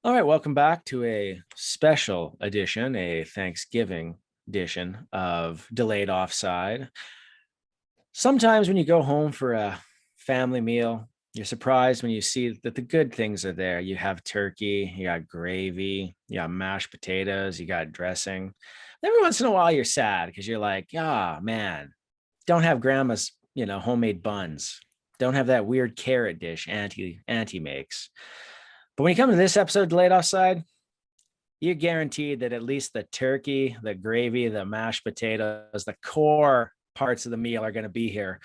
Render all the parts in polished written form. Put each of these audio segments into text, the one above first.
All right, welcome back to a special edition, a Thanksgiving edition of Delayed Offside. Sometimes when you go home for a family meal, you're surprised when you see that the good things are there. You have turkey, you got gravy, you got mashed potatoes, you got dressing. Every once in a while, you're sad because you're like, man, don't have grandma's, homemade buns. Don't have that weird carrot dish Auntie makes. But when you come to this episode, Delayed Offside, you're guaranteed that at least the turkey, the gravy, the mashed potatoes, the core parts of the meal are going to be here.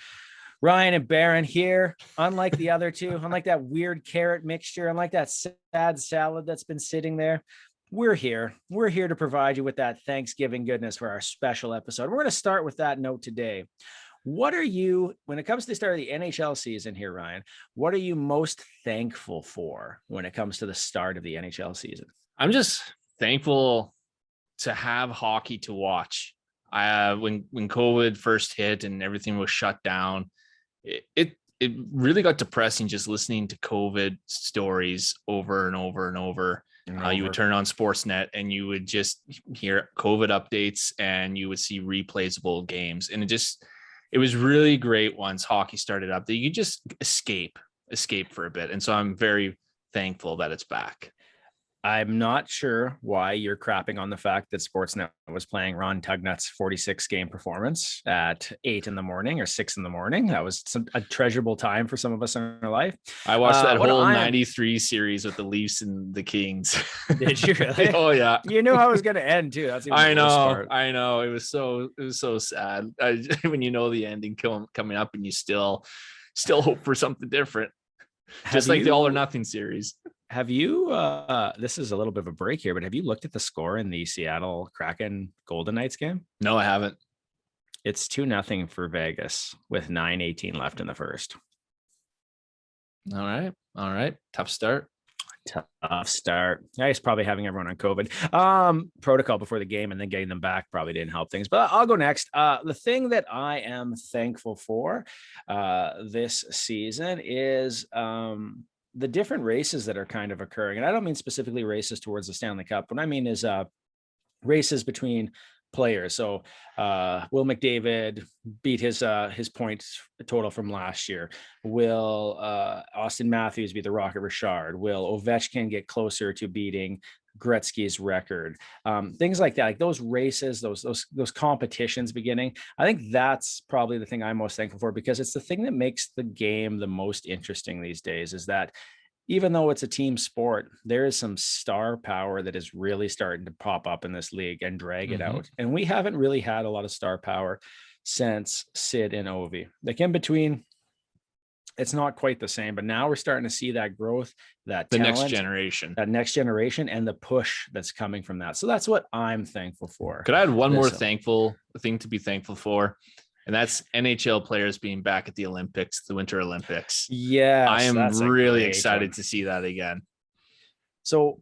Ryan and Baron here, unlike the other two, unlike that weird carrot mixture, unlike that sad salad that's been sitting there, we're here. We're here to provide you with that Thanksgiving goodness for our special episode. We're going to start with that note today. What are you, when it comes to the start of the NHL season here, Ryan, what are you most thankful for when it comes to the start of the NHL season? I'm just thankful to have hockey to watch. When COVID first hit and everything was shut down, it really got depressing just listening to COVID stories over and over and over. You would turn on Sportsnet and you would just hear COVID updates and you would see replays of old games. And it was really great once hockey started up that you could just escape for a bit. And so I'm very thankful that it's back. I'm not sure why you're crapping on the fact that Sportsnet was playing Ron Tugnut's 46 game performance at 8 in the morning or 6 in the morning. That was a treasurable time for some of us in our life. I watched that whole 93 series with the Leafs and the Kings. Did you really? Oh yeah. You knew how it was going to end too. That's I know. It was so sad. When you know the ending coming up and you still hope for something different. Just like the All or Nothing series. Have you, this is a little bit of a break here, but have you looked at the score in the Seattle Kraken Golden Knights game? No, I haven't. It's 2-0 for Vegas with 9:18 left in the first. All right. Tough start. Yeah, he's probably having everyone on COVID protocol before the game and then getting them back probably didn't help things. But I'll go next. The thing that I am thankful for this season is the different races that are kind of occurring. And I don't mean specifically races towards the Stanley Cup. What I mean is races between players. So will McDavid beat his points total from last year? Will Austin Matthews be the Rocket Richard? Will Ovechkin get closer to beating Gretzky's record? Things like that, like those races, those competitions beginning. I think that's probably the thing I'm most thankful for, because it's the thing that makes the game the most interesting these days, is that even though it's a team sport, there is some star power that is really starting to pop up in this league and drag it out. And we haven't really had a lot of star power since Sid and Ovi. Like in between, it's not quite the same, but now we're starting to see that growth, that the talent, next generation, and the push that's coming from that. So that's what I'm thankful for. Could I add one more thankful thing to be thankful for? And that's NHL players being back at the Olympics, the Winter Olympics. Yeah, I am really excited to see that again. So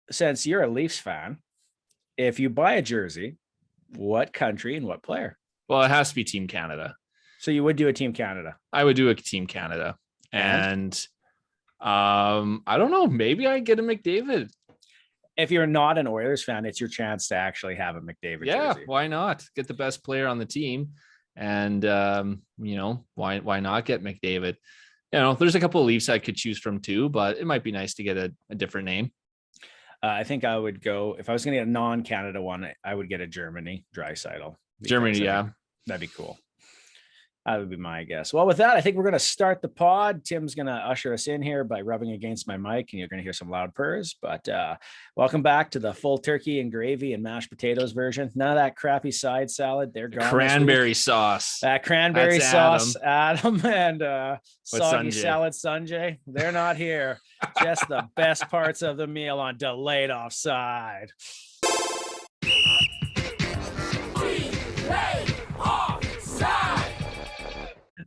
since you're a Leafs fan, if you buy a jersey, what country and what player? Well, it has to be Team Canada. So you would do a Team Canada? I would do a Team Canada. And I don't know, maybe I get a McDavid. If you're not an Oilers fan, it's your chance to actually have a McDavid jersey. Why not? Get the best player on the team. And, why not get McDavid? There's a couple of Leafs I could choose from too, but it might be nice to get a different name. I think I would go, if I was going to get a non-Canada one, I would get a Germany Draisaitl. Germany, yeah. That'd be cool. That would be my guess. Well, with that, I think we're going to start the pod. Tim's going to usher us in here by rubbing against my mic, and you're going to hear some loud purrs. But welcome back to the full turkey and gravy and mashed potatoes version. None of that crappy side salad. They're gone. Cranberry sauce. That cranberry sauce, Adam and soggy salad Sanjay. They're not here. Just the best parts of the meal on Delayed Offside.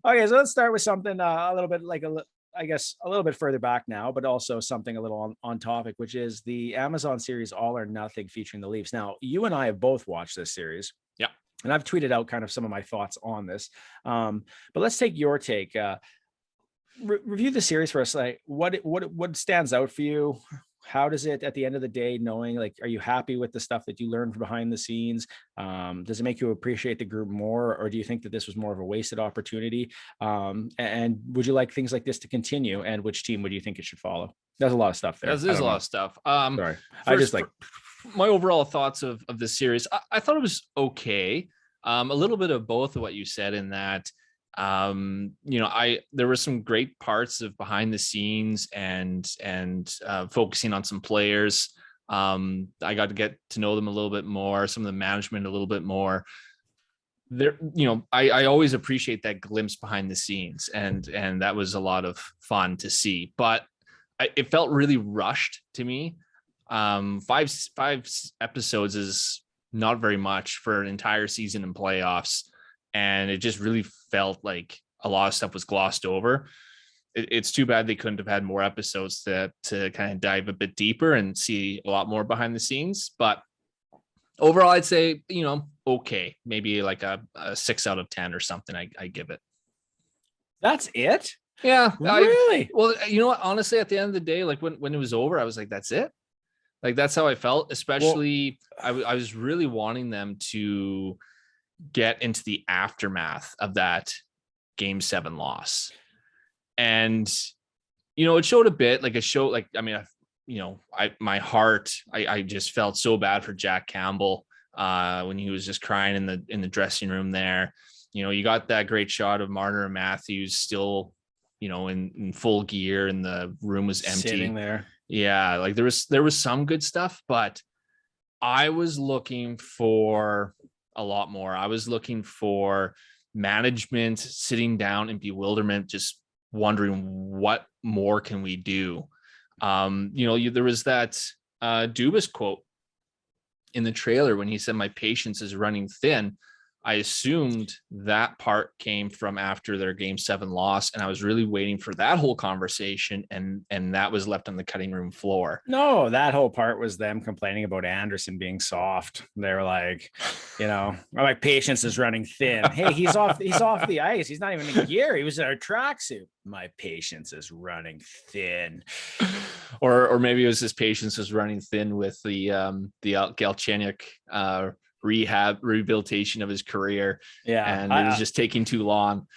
Okay, so let's start with something a little bit a little bit further back now, but also something a little on topic, which is the Amazon series All or Nothing featuring the Leafs. Now, you and I have both watched this series. Yeah. And I've tweeted out kind of some of my thoughts on this. But let's take your take. review the series for us. Like what stands out for you? How does it, at the end of the day, knowing, like, are you happy with the stuff that you learned from behind the scenes? Does it make you appreciate the group more, or do you think that this was more of a wasted opportunity? And would you like things like this to continue? And which team would you think it should follow? There's a lot of stuff there. There's a lot of stuff. Sorry, I First, just like my overall thoughts of this series. I thought it was okay. A little bit of both of what you said in that. There were some great parts of behind the scenes and focusing on some players. I got to get to know them a little bit more, some of the management a little bit more. There, I always appreciate that glimpse behind the scenes, and that was a lot of fun to see. But it felt really rushed to me. Five episodes is not very much for an entire season in playoffs. And it just really felt like a lot of stuff was glossed over. It's too bad they couldn't have had more episodes to kind of dive a bit deeper and see a lot more behind the scenes. But overall, I'd say, okay, maybe like a 6 out of 10 or something. I give it. That's it. Yeah, really. Well, you know what? Honestly, at the end of the day, like when it was over, I was like, that's it. Like that's how I felt. Especially, I was really wanting them to get into the aftermath of that game 7 loss. And, it showed a bit like my heart, I just felt so bad for Jack Campbell when he was just crying in the dressing room there. You got that great shot of Marner and Matthews still, in full gear, and the room was empty. Sitting there. Yeah. Like there was some good stuff, but I was looking for a lot more. I was looking for management sitting down in bewilderment, just wondering what more can we do. There was that Dubas quote in the trailer when he said, "My patience is running thin." I assumed that part came from after their game 7 loss, and I was really waiting for that whole conversation, and that was left on the cutting room floor. No, that whole part was them complaining about Anderson being soft. They were like, my patience is running thin. Hey, he's off the ice. He's not even in gear. He was in a tracksuit. My patience is running thin. Or maybe it was his patience was running thin with the Galchenyuk rehabilitation of his career. Yeah. And it was just taking too long.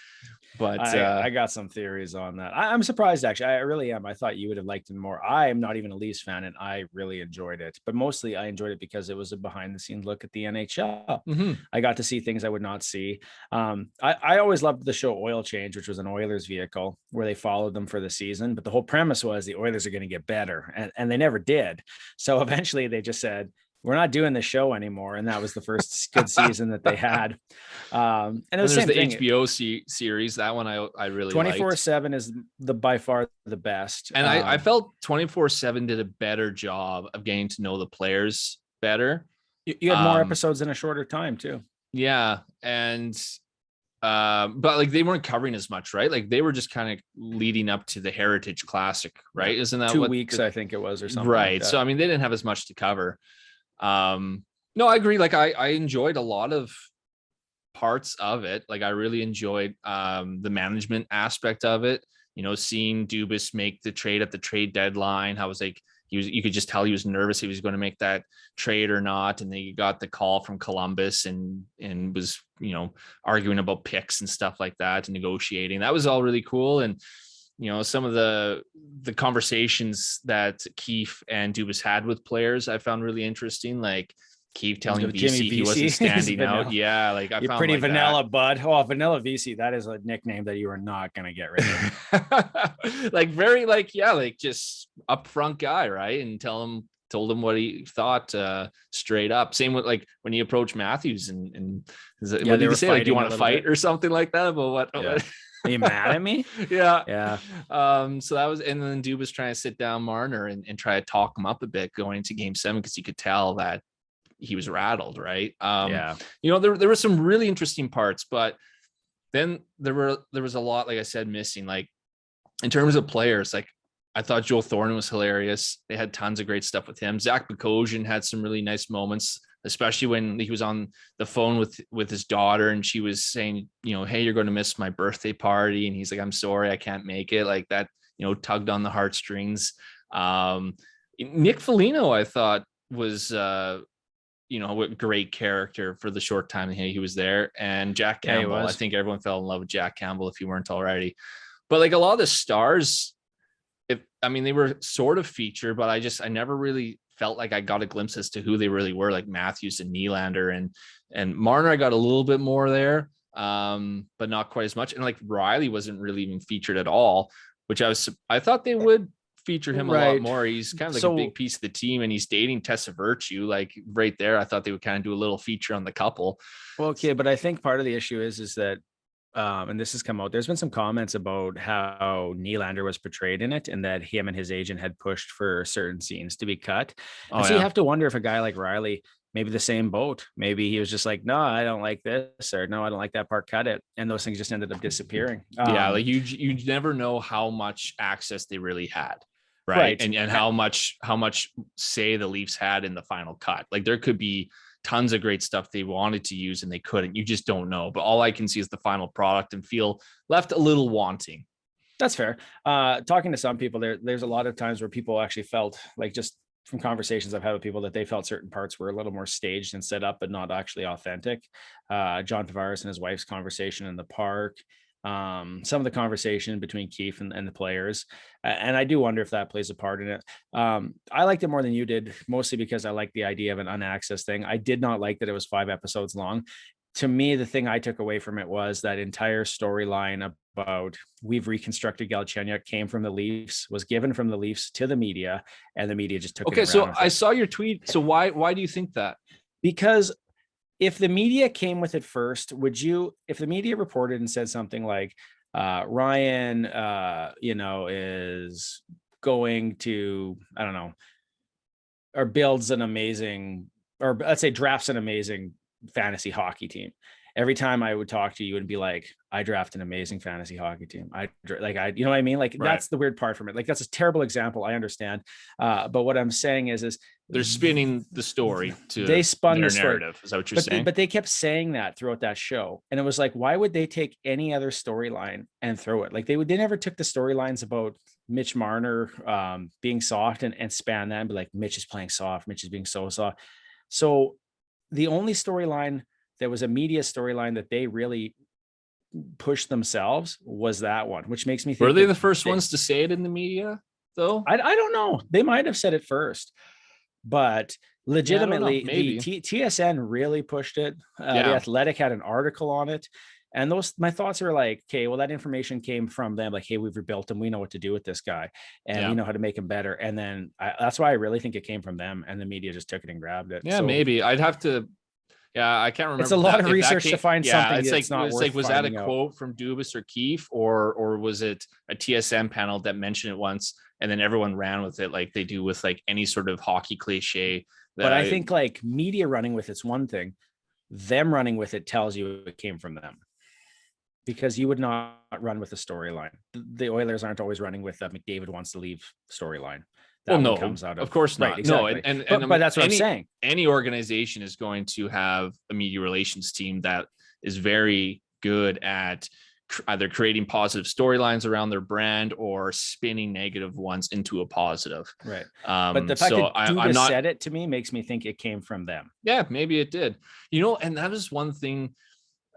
But I got some theories on that. I'm surprised, actually. I really am. I thought you would have liked it more. I am not even a Leafs fan, and I really enjoyed it. But mostly I enjoyed it because it was a behind-the-scenes look at the NHL. Mm-hmm. I got to see things I would not see. I always loved the show Oil Change, which was an Oilers vehicle where they followed them for the season. But the whole premise was the Oilers are going to get better, and they never did. So eventually they just said, we're not doing the show anymore. And that was the first good season that they had. And it was the thing. HBO series. That one I really 24/7 is by far the best. And I felt 24/7 did a better job of getting to know the players better. You had more episodes in a shorter time too. Yeah. And but like they weren't covering as much, right? Like they were just kind of leading up to the Heritage Classic, right? Isn't that 2 weeks, I think it was, or something. Right. So I mean, they didn't have as much to cover. No, I agree. Like I enjoyed a lot of parts of it. Like I really enjoyed the management aspect of it. Seeing Dubas make the trade at the trade deadline. I was like, you could just tell he was nervous he was going to make that trade or not. And then you got the call from Columbus and was, arguing about picks and stuff like that and negotiating. That was all really cool. And some of the conversations that Keefe and Dubas had with players, I found really interesting. Like Keefe telling VC he wasn't standing out. Yeah, like I You're found pretty like vanilla, bud. Oh, vanilla VC. That is a nickname that you are not going to get rid of. Like very like just upfront guy, right? And told him what he thought straight up. Same with like when he approached Matthews and what did he say? Like, do you want to fight or something like that? But what? Yeah. Are you mad at me? Yeah. Yeah. So that was, and then Dubas trying to sit down Marner and try to talk him up a bit going into game 7, because you could tell that he was rattled, right? Yeah. There were some really interesting parts, but then there was a lot, like I said, missing. Like in terms of players, like I thought Joel Thornton was hilarious. They had tons of great stuff with him. Zach Bogosian had some really nice moments. especially when he was on the phone with his daughter and she was saying, hey, you're going to miss my birthday party. And he's like, I'm sorry, I can't make it. Like that, tugged on the heartstrings. Nick Foligno, I thought was, a great character for the short time he was there. And Jack Campbell, I think everyone fell in love with Jack Campbell if you weren't already. But like a lot of the stars, they were sort of featured, but I never really felt like I got a glimpse as to who they really were, like Matthews and Nylander and Marner. I got a little bit more there, but not quite as much. And like Riley wasn't really even featured at all, which I thought they would feature him a lot more. He's kind of like a big piece of the team, and he's dating Tessa Virtue. Like right there, I thought they would kind of do a little feature on the couple. Well, okay, but I think part of the issue is that and this has come out, there's been some comments about how Nylander was portrayed in it and that him and his agent had pushed for certain scenes to be cut. And so you have to wonder if a guy like Riley, maybe the same boat, maybe he was just like, no, I don't like this, or no, I don't like that part, cut it. And those things just ended up disappearing. Like you never know how much access they really had. Right. And how much say the Leafs had in the final cut. Like there could be tons of great stuff they wanted to use and they couldn't. You just don't know. But all I can see is the final product and feel left a little wanting. That's fair. Talking to some people, there's a lot of times where people actually felt like, just from conversations I've had with people, that they felt certain parts were a little more staged and set up, but not actually authentic. John Tavares and his wife's conversation in the park. Some of the conversation between Keefe and the players. And I do wonder if that plays a part in it. I liked it more than you did, mostly because I like the idea of an unaccessed thing. I did not like that it was 5 episodes long. To me, the thing I took away from it was that entire storyline about we've reconstructed Galchenyuk came from the Leafs, was given from the Leafs to the media, and the media just took it. Okay, so I saw your tweet. So why do you think that? Because if the media came with it first, if the media reported and said something like, Ryan, is going to, I don't know, or builds an amazing, or let's say drafts an amazing fantasy hockey team. Every time I would talk to you and be like, I draft an amazing fantasy hockey team. You know what I mean? Like that's the weird part from it. Like that's a terrible example. I understand. But what I'm saying is they're spinning the story to they spun their the narrative. Is that what you're saying? But they kept saying that throughout that show. And it was like, why would they take any other storyline and throw it? Like they never took the storylines about Mitch Marner being soft and span that and be like, Mitch is playing soft. Mitch is being so soft. So the only storyline that was a media storyline that they really pushed themselves was that one, which makes me think. Were they the first ones to say it in the media though? I don't know. They might have said it first, but legitimately the TSN really pushed it. The Athletic had an article on it. And my thoughts are like, okay, well, that information came from them. Like, hey, we've rebuilt him. We know what to do with this guy and we know how to make him better. And then that's why I really think it came from them, and the media just took it and grabbed it. Yeah, so, maybe I'd have to. Yeah, I can't remember. It's a lot of research to find something. It's like, was that a quote from Dubas or Keefe, or was it a TSN panel that mentioned it once and then everyone ran with it like they do with like any sort of hockey cliche? But I think like media running with it's one thing. Them running with it tells you it came from them, because you would not run with a storyline. The Oilers aren't always running with McDavid wants to leave storyline. Comes out of course not. Right, exactly. No, but that's what I'm saying. Any organization is going to have a media relations team that is very good at either creating positive storylines around their brand or spinning negative ones into a positive. Right. But the fact that Dubas said it to me makes me think it came from them. Yeah, maybe it did. And that was one thing.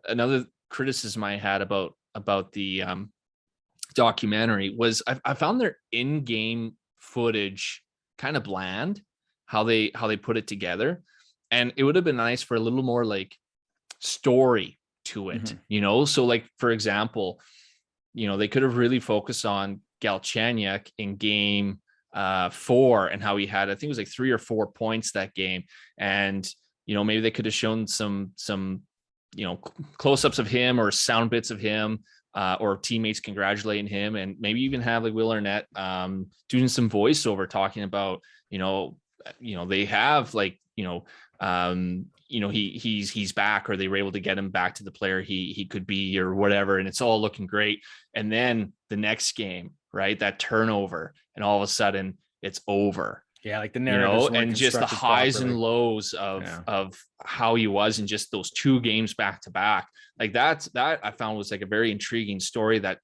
Another criticism I had about the documentary was I found their in-game footage kind of bland, how they put it together, and it would have been nice for a little more like story to it. So like, for example, they could have really focused on Galchenyuk in game 4 and how he had, I think it was like 3 or 4 points that game, and maybe they could have shown some close-ups of him or sound bits of him, or teammates congratulating him, and maybe even have like Will Arnett doing some voiceover talking about, they have like, he's back, or they were able to get him back to the player he could be, or whatever. And it's all looking great. And then the next game, right, that turnover, and all of a sudden it's over. Yeah, like the you narratives know, weren't and just the constructed highs and properly. lows Yeah. of how he was in just those 2 games back to back. Like that I found was like a very intriguing story that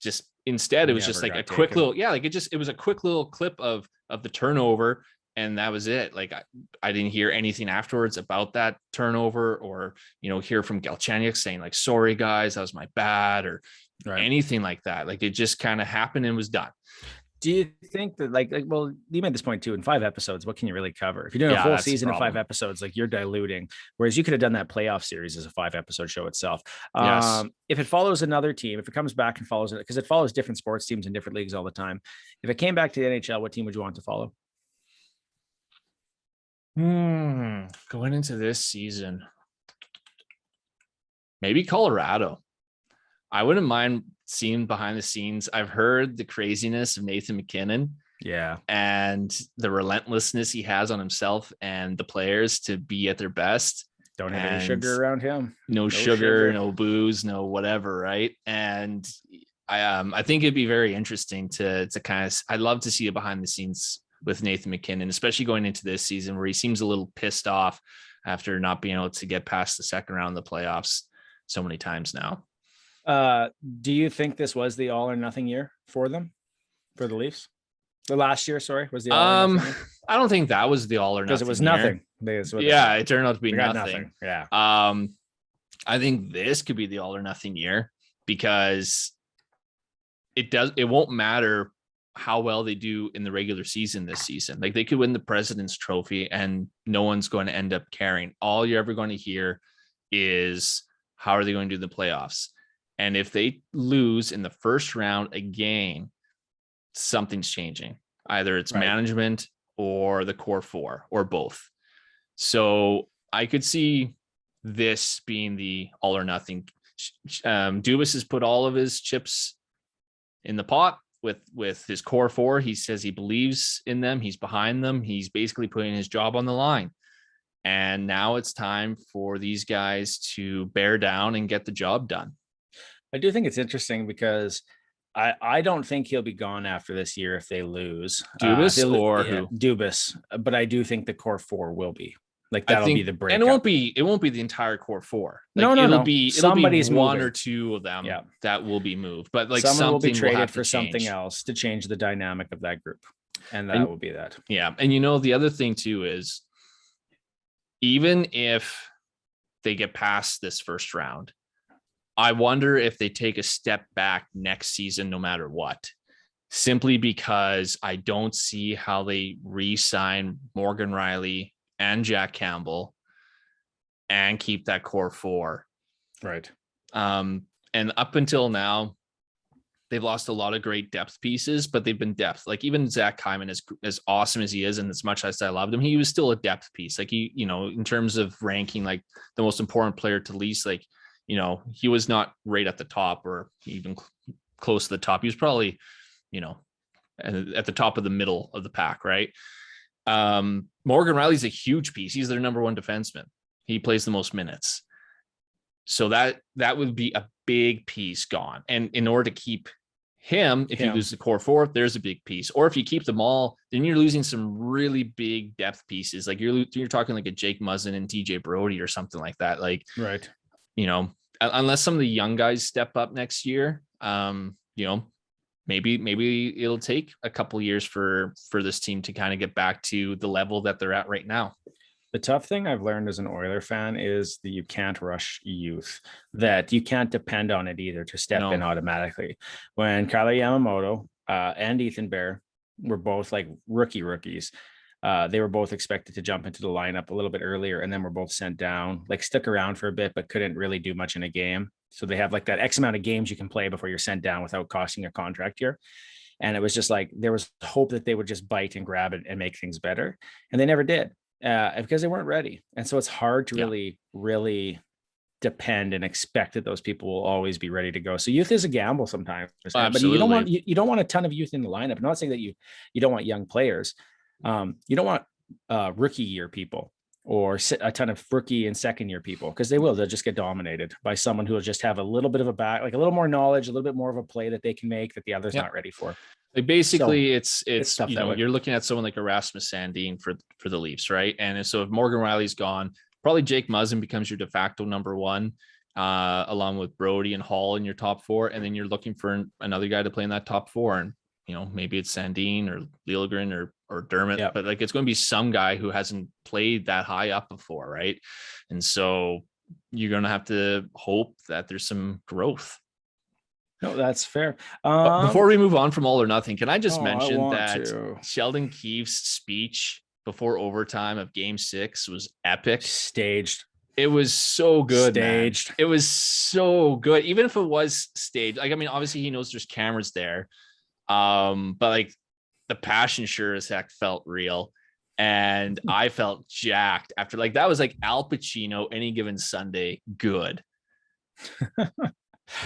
just instead it was just Never like a got quick taken. little, yeah, like it was a quick little clip of the turnover, and that was it. Like I didn't hear anything afterwards about that turnover, or you know, hear from Galchenyuk saying like, sorry guys, that was my bad, or Right. anything like that. Like it just kind of happened and was done. Do you think that like well, you made this point too, in 5 episodes, what can you really cover? If you're doing a Yeah, full that's the season of five problem. episodes, like you're diluting. Whereas you could have done that playoff series as a 5 episode show itself. Yes. If it follows another team, if it comes back and follows it, because it follows different sports teams in different leagues all the time. If it came back to the NHL, what team would you want to follow? Going into this season, maybe Colorado. I wouldn't mind seeing behind the scenes. I've heard the craziness of Nathan McKinnon Yeah. and the relentlessness he has on himself and the players to be at their best. Don't have any And sugar around him. no sugar, no booze, no whatever, right? And I think it'd be very interesting to kind of, I'd love to see it behind the scenes with Nathan McKinnon, especially going into this season where he seems a little pissed off after not being able to get past the second round of the playoffs so many times now. Do you think this was the all or nothing year for them, for the Leafs? The last year, sorry, was the all or nothing year? I don't think that was the all or nothing. Because it was year. nothing. Yeah, it turned out to be nothing. Yeah. I think this could be the all or nothing year because it won't matter how well they do in the regular season this season. Like they could win the President's Trophy and no one's going to end up caring. All you're ever going to hear is how are they going to do the playoffs? And if they lose in the first round again, something's changing. Either it's management or the core four or both. So I could see this being the all or nothing. Dubas has put all of his chips in the pot with his core four. He says he believes in them. He's behind them. He's basically putting his job on the line. And now it's time for these guys to bear down and get the job done. I do think it's interesting because I don't think he'll be gone after this year if they lose. Dubas who? Dubas, but I do think the core four will be. Like that'll be the breakup. And it won't be the entire core four. Like, no. It'll be somebody's one moving. or two of them that will be moved. But like someone will be traded will for something else to change the dynamic of that group. And that will be that. Yeah. And you know, the other thing too is even if they get past this first round, I wonder if they take a step back next season, no matter what, simply because I don't see how they re-sign Morgan Rielly and Jack Campbell and keep that core four. Right. And up until now, they've lost a lot of great depth pieces, but they've been depth. Like even Zach Hyman, as awesome as he is, and as much as I loved him, he was still a depth piece. Like he, you know, in terms of ranking, like the most important player to least, like, you know, he was not right at the top or even close to the top. He was probably, you know, at the top of the middle of the pack, right? Morgan Rielly's a huge piece. He's their number one defenseman. He plays the most minutes. So that would be a big piece gone. And in order to keep him, if you lose the core four, there's a big piece. Or if you keep them all, then you're losing some really big depth pieces. Like you're talking like a Jake Muzzin and TJ Brody or something like that. Like, right. You know, unless some of the young guys step up next year, you know, maybe it'll take a couple years for this team to kind of get back to the level that they're at right now. The tough thing I've learned as an Oiler fan is that you can't rush youth, that you can't depend on it either to step in automatically. When Kyler Yamamoto and Ethan Bear were both like rookies, they were both expected to jump into the lineup a little bit earlier, and then were both sent down, like stuck around for a bit, but couldn't really do much in a game. So they have like that X amount of games you can play before you're sent down without costing a contract year. And it was just like, there was hope that they would just bite and grab it and make things better. And they never did because they weren't ready. And so it's hard to really depend and expect that those people will always be ready to go. So youth is a gamble sometimes, but you don't want a ton of youth in the lineup. I'm not saying that you don't want young players. You don't want rookie year people. or a ton of rookie and second year people, because they'll just get dominated by someone who will just have a little bit of a back, like a little more knowledge, a little bit more of a play that they can make that the other's not ready for. Like basically, so it's tough that way. you're looking at someone like Erasmus Sandin for the Leafs, right? And so if Morgan Riley's gone, probably Jake Muzzin becomes your de facto number one, along with Brody and Hall in your top four, and then you're looking for another guy to play in that top four, and maybe it's Sandin or Liljegren or Dermott, but like it's going to be some guy who hasn't played that high up before, right? And so you're going to have to hope that there's some growth. No, that's fair. Before we move on from all or nothing, can I just mention that Sheldon Keefe's speech before overtime of Game 6 was epic? Staged. It was so good. Staged. Man. It was so good. Even if it was staged, like, I mean, obviously he knows there's cameras there. But like the passion sure as heck felt real. And I felt jacked after, like, that was like Al Pacino any given Sunday. Good.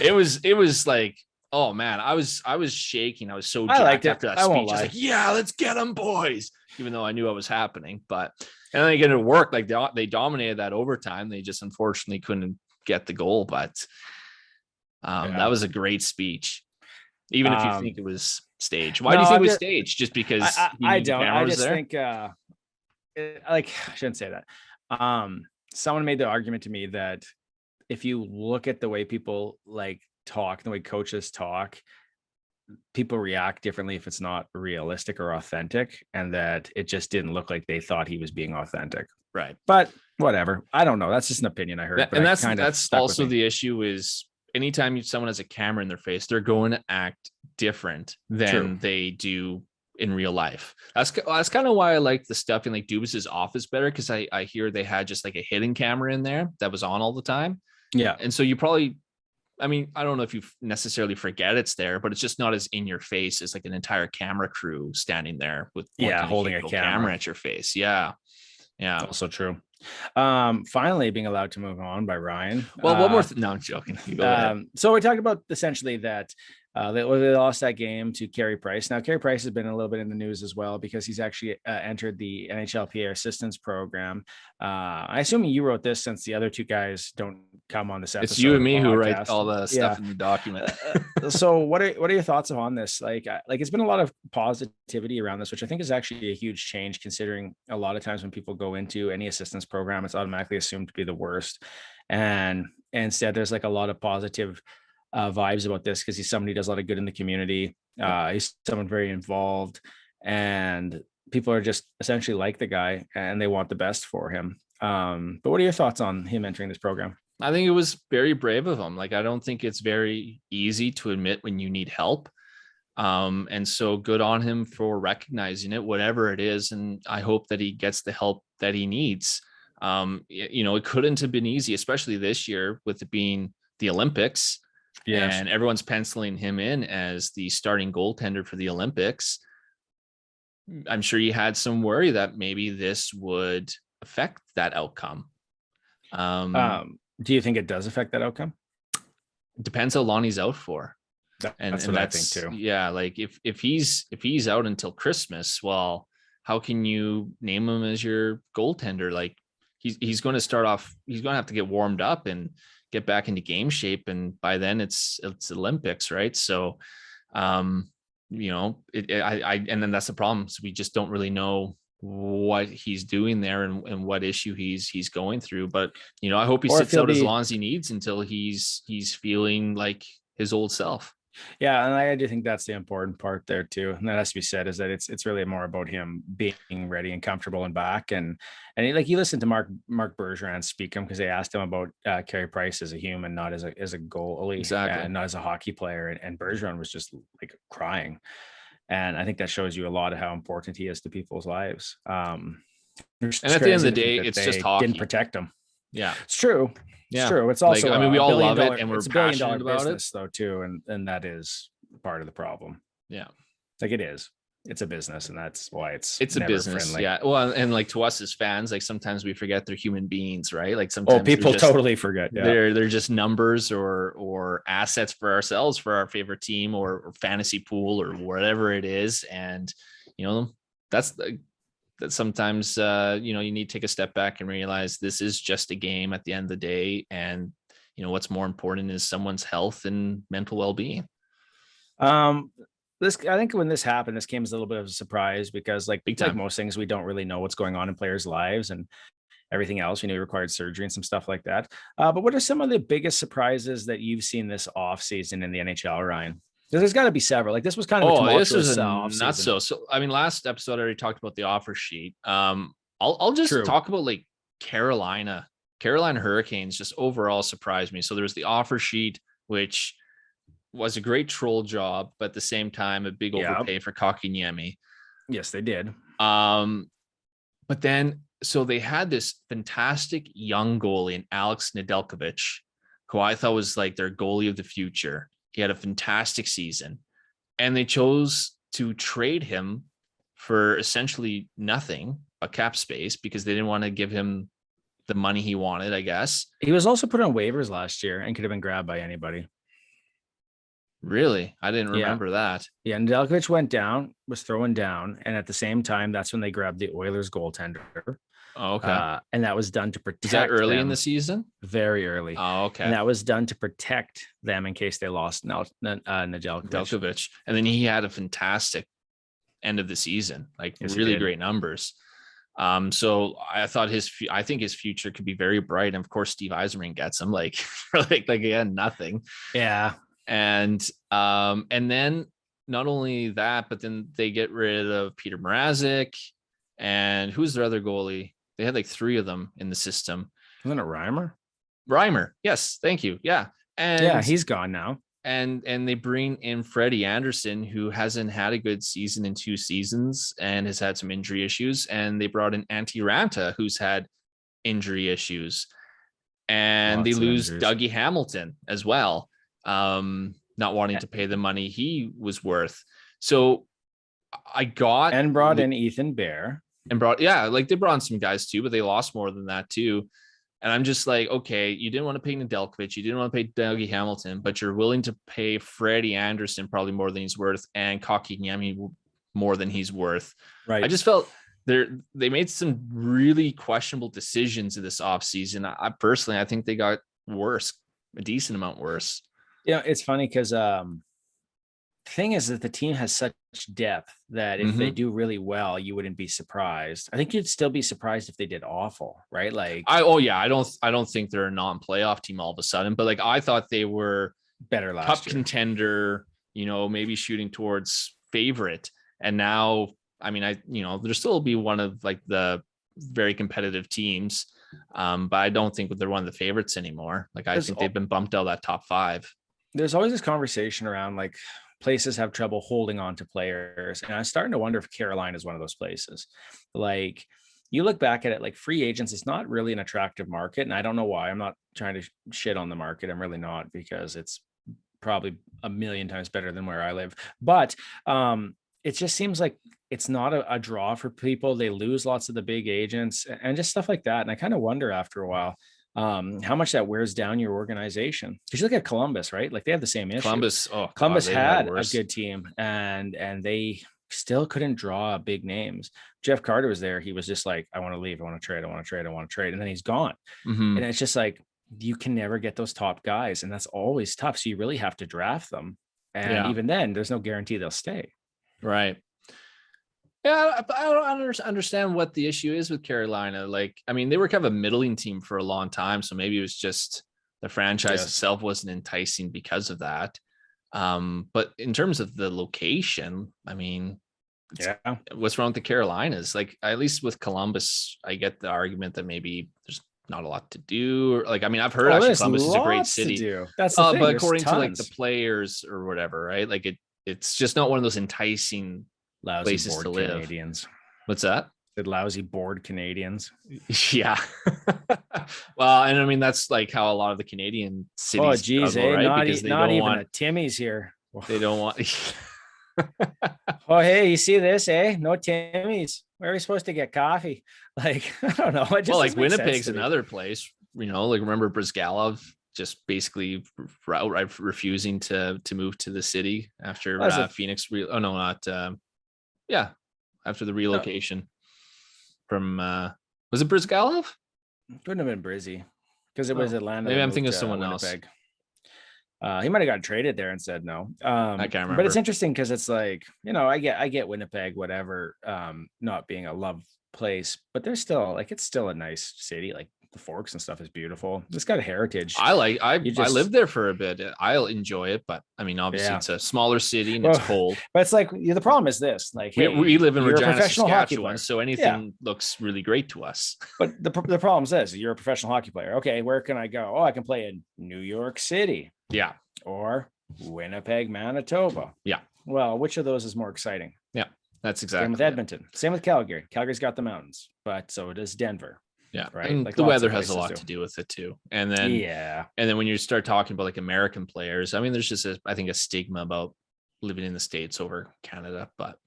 It was like, oh man, I was shaking. I was so jacked after that speech. I was like, yeah, let's get them, boys. Even though I knew what was happening, and then they get it work. Like they dominated that overtime. They just unfortunately couldn't get the goal. But that was a great speech. Even if you think it was staged. Why do you think it was staged? Just because I don't. I just think I shouldn't say that. Someone made the argument to me that if you look at the way people like talk, the way coaches talk, people react differently if it's not realistic or authentic, and that it just didn't look like they thought he was being authentic. Right. But whatever. I don't know. That's just an opinion I heard. And that's also the issue is anytime someone has a camera in their face, they're going to act different than they do in real life. That's kind of why I like the stuff in like Dubas's office better, because I hear they had just like a hidden camera in there that was on all the time. Yeah. And so you probably, I mean, I don't know if you necessarily forget it's there, but it's just not as in your face as like an entire camera crew standing there with holding a camera at your face. Yeah. Yeah. Also true. Finally being allowed to move on by Ryan. Well, one more no, I'm joking. So we talked about essentially that they lost that game to Carey Price. Now, Carey Price has been a little bit in the news as well because he's actually entered the NHLPA assistance program. I assume you wrote this since the other two guys don't come on this episode. It's you and me who write all the stuff in the document. So what are your thoughts on this? Like it's been a lot of positivity around this, which I think is actually a huge change, considering a lot of times when people go into any assistance program, it's automatically assumed to be the worst. And instead, there's like a lot of positive vibes about this because he's somebody who does a lot of good in the community. He's someone very involved, and people are just essentially like the guy and they want the best for him. But what are your thoughts on him entering this program? I think it was very brave of him. Like, I don't think it's very easy to admit when you need help. And so good on him for recognizing it, whatever it is. And I hope that he gets the help that he needs. It couldn't have been easy, especially this year with it being the Olympics. Yes. And everyone's penciling him in as the starting goaltender for the Olympics. I'm sure you had some worry that maybe this would affect that outcome. Do you think it does affect that outcome? It depends how long he's out for. That's what I think too. Yeah, like if he's out until Christmas, well, how can you name him as your goaltender? Like he's going to start off, he's going to have to get warmed up and get back into game shape, and by then it's Olympics, right? So and then that's the problem. So we just don't really know what he's doing there and what issue he's going through. But I hope he sits out as long as he needs until he's feeling like his old self. Yeah, and I do think that's the important part there too. And that has to be said, is that it's really more about him being ready and comfortable and back. And you listen to Mark Bergeron speak him because they asked him about Carey Price as a human, not as a goalie, exactly, and not as a hockey player. And Bergeron was just like crying. And I think that shows you a lot of how important he is to people's lives. And at the end of the day, it's just hockey. Didn't protect him. Yeah, it's true. Yeah. It's true. It's also, we all love it, and we're passionate about business, though, too. And that is part of the problem. Yeah. Like it is. It's a business, and that's why it's a business. Friendly. Yeah. Well, and like to us as fans, like sometimes we forget they're human beings, right? Like sometimes people totally forget. Yeah. They're just numbers or assets for ourselves, for our favorite team or fantasy pool or whatever it is. And that's that sometimes, you need to take a step back and realize this is just a game at the end of the day. And, what's more important is someone's health and mental well-being. Um, I think when this happened, this came as a little bit of a surprise because, like, Big like time. most things, we don't really know what's going on in players' lives and everything else. Required surgery and some stuff like that. But what are some of the biggest surprises that you've seen this off season in the NHL, Ryan? Because there's got to be several. Like, this was kind of a Oh, this was tumultuous a off not season. so. I mean, last episode I already talked about the offer sheet. I'll just True. talk about like Carolina. Carolina Hurricanes just overall surprised me. So there was the offer sheet, which was a great troll job, but at the same time, a big Yeah. overpay for Kotkaniemi. Yes, they did. But then, so they had this fantastic young goalie in Alex Nedeljkovic, who I thought was like their goalie of the future. He had a fantastic season, and they chose to trade him for essentially nothing but cap space because they didn't want to give him the money he wanted, I guess. He was also put on waivers last year and could have been grabbed by anybody. Really? I didn't remember that. Yeah, Nedeljkovic was throwing down, and at the same time, that's when they grabbed the Oilers goaltender. Oh, okay. And that was done to protect. Is that early them. in the season? Very early. Oh, okay. And that was done to protect them in case they lost Nedeljkovic. And then he had a fantastic end of the season, like Yes, really great numbers. So I think his future could be very bright. And of course, Steve Yzerman gets him like for like again, nothing. Yeah. And then not only that, but then they get rid of Peter Mrazek, and who's their other goalie? They had like 3 of them in the system. Wasn't it Reimer? Yes, thank you. Yeah, and yeah, he's gone now. And they bring in Freddie Anderson, who hasn't had a good season in 2 seasons and has had some injury issues. And they brought in Antti Ranta, who's had injury issues, and they lose Dougie Hamilton as well. Not wanting to pay the money he was worth. So I got and brought in Ethan Bear and they brought in some guys too, but they lost more than that too. And I'm just like, okay, you didn't want to pay Nedeljkovic, you didn't want to pay Dougie Hamilton, but you're willing to pay Freddie Anderson probably more than he's worth and Kotkaniemi more than he's worth. Right. I just felt they made some really questionable decisions in this offseason. I personally, I think they got worse, a decent amount worse. Yeah, it's funny because thing is that the team has such depth that if they do really well, you wouldn't be surprised. I think you'd still be surprised if they did awful, right? Like, I don't think they're a non-playoff team all of a sudden, but like I thought they were better last cup year. Contender, maybe shooting towards favorite. And now, I mean, they'll still be one of like the very competitive teams. But I don't think they're one of the favorites anymore. Like I think they've been bumped out of that top 5. There's always this conversation around like places have trouble holding on to players. And I'm starting to wonder if Carolina is one of those places. Like, you look back at it, like free agents, it's not really an attractive market. And I don't know why. I'm not trying to shit on the market. I'm really not, because it's probably a million times better than where I live. But it just seems like it's not a draw for people. They lose lots of the big agents and just stuff like that. And I kind of wonder after a while how much that wears down your organization. Because you look at Columbus, right? Like they have the same issue. Columbus had a good team, and they still couldn't draw big names. Jeff Carter was there. He was just like, I want to leave. I want to trade. I want to trade. I want to trade. And then he's gone. And it's just like, you can never get those top guys. And that's always tough. So you really have to draft them. And even then, there's no guarantee they'll stay. Right. Yeah, I don't understand what the issue is with Carolina. Like, I mean, they were kind of a middling team for a long time, so maybe it was just the franchise itself wasn't enticing because of that. But in terms of the location, I mean, what's wrong with the Carolinas? Like, at least with Columbus, I get the argument that maybe there's not a lot to do. Like, I mean, I've heard actually Columbus is a great city. That's the thing. But according to like the players or whatever, right? Like it's just not one of those enticing lousy places bored to live. Canadians. What's that? The lousy bored Canadians. Yeah. Well, and I mean that's like how a lot of the Canadian cities. Oh, geez, struggle, right? Because they not even want a Timmy's here. They don't want. Oh, hey, you see this? No Timmy's. Where are we supposed to get coffee? Like, I don't know. It just like Winnipeg's another place. Like remember Brizgalov just basically refusing to move to the city after Phoenix. After the relocation. from was it Brizgalov? Couldn't have been Brizzy because it was Atlanta. Maybe that I'm moved thinking of to someone Winnipeg. else. He might have got traded there and said no. I can't But remember. it's interesting because it's like, I get Winnipeg, whatever, not being a love place, but there's still like it's still a nice city. Like the Forks and stuff is beautiful. It's got a heritage. I just lived there for a bit. I'll enjoy it, but I mean, obviously Yeah. it's a smaller city and Well, it's cold. But it's like the problem is this: like, hey, We live in you're a Regina, professional hockey player. Saskatchewan, so anything looks really great to us. But the problem is this: you're a professional hockey player. Okay, where can I go? Oh, I can play in New York City. Yeah. Or Winnipeg, Manitoba. Yeah. Well, which of those is more exciting? Yeah, that's exactly. Same with Edmonton. Same with Calgary. Calgary's got the mountains, but so does Denver. Yeah, right. And like the weather has a lot to do with it too. And then and then when you start talking about like American players, I mean, there's just I think a stigma about living in the States over Canada. But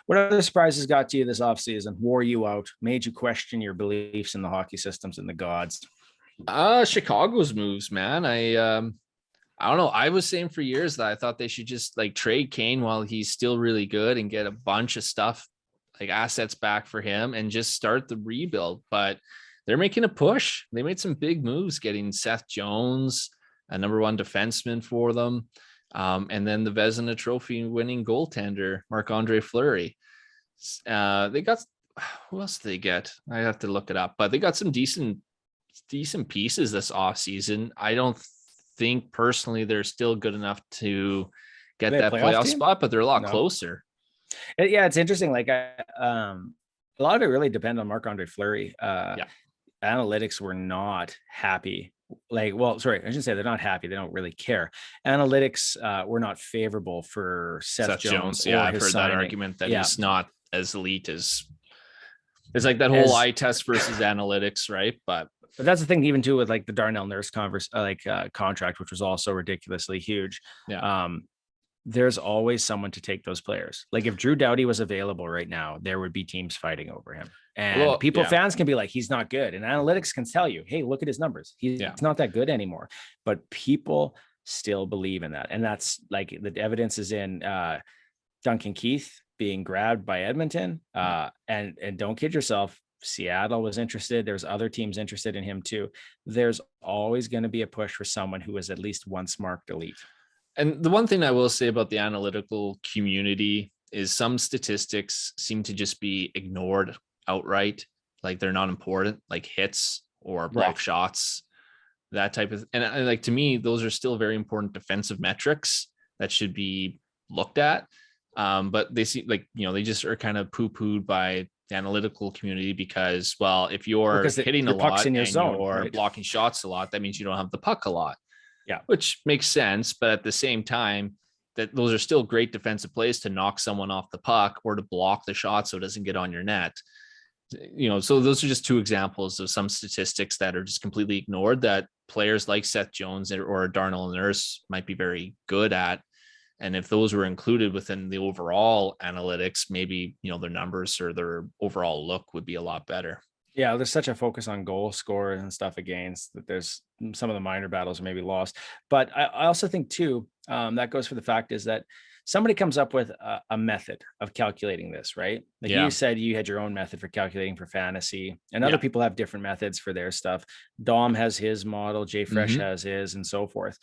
what other surprises got to you this offseason? Wore you out? Made you question your beliefs in the hockey systems and the gods? Chicago's moves, man. I don't know. I was saying for years that I thought they should just like trade Kane while he's still really good and get a bunch of stuff like assets back for him and just start the rebuild. But they're making a push. They made some big moves, getting Seth Jones, a number one defenseman for them. And then the Vezina Trophy winning goaltender, Marc-Andre Fleury. They got, who else did they get? I have to look it up, but they got some decent pieces this offseason. I don't think personally they're still good enough to get that playoff spot, but they're a lot closer. Yeah, it's interesting. Like a lot of it really depends on Marc-Andre Fleury. Analytics were not happy. I shouldn't say they're not happy. They don't really care. Analytics were not favorable for Seth Jones. Yeah, I've heard that argument that he's not as elite as it's like that whole eye test versus analytics, right? But that's the thing, even too, with like the Darnell Nurse contract, which was also ridiculously huge. Yeah. There's always someone to take those players. Like if Drew Doughty was available right now, there would be teams fighting over him. And fans can be like, he's not good. And analytics can tell you, hey, look at his numbers. He's not that good anymore. But people still believe in that. And that's like the evidence is in Duncan Keith being grabbed by Edmonton. And don't kid yourself, Seattle was interested. There's other teams interested in him too. There's always going to be a push for someone who is at least once marked elite. And the one thing I will say about the analytical community is some statistics seem to just be ignored outright. Like they're not important, like hits or block shots, that type of, and like, to me, those are still very important defensive metrics that should be looked at. But they seem like, they just are kind of poo-pooed by the analytical community because, well, if you're hitting a lot in your zone, or blocking shots a lot, that means you don't have the puck a lot. Yeah, which makes sense. But at the same time, that those are still great defensive plays to knock someone off the puck or to block the shot so it doesn't get on your net. So those are just two examples of some statistics that are just completely ignored that players like Seth Jones or Darnell Nurse might be very good at. And if those were included within the overall analytics, maybe, their numbers or their overall look would be a lot better. Yeah, there's such a focus on goal scorers and stuff against that. There's some of the minor battles are maybe lost. But I also think too, that goes for the fact is that somebody comes up with a method of calculating this, right? Like you said, you had your own method for calculating for fantasy, and other people have different methods for their stuff. Dom has his model, Jay Fresh has his, and so forth.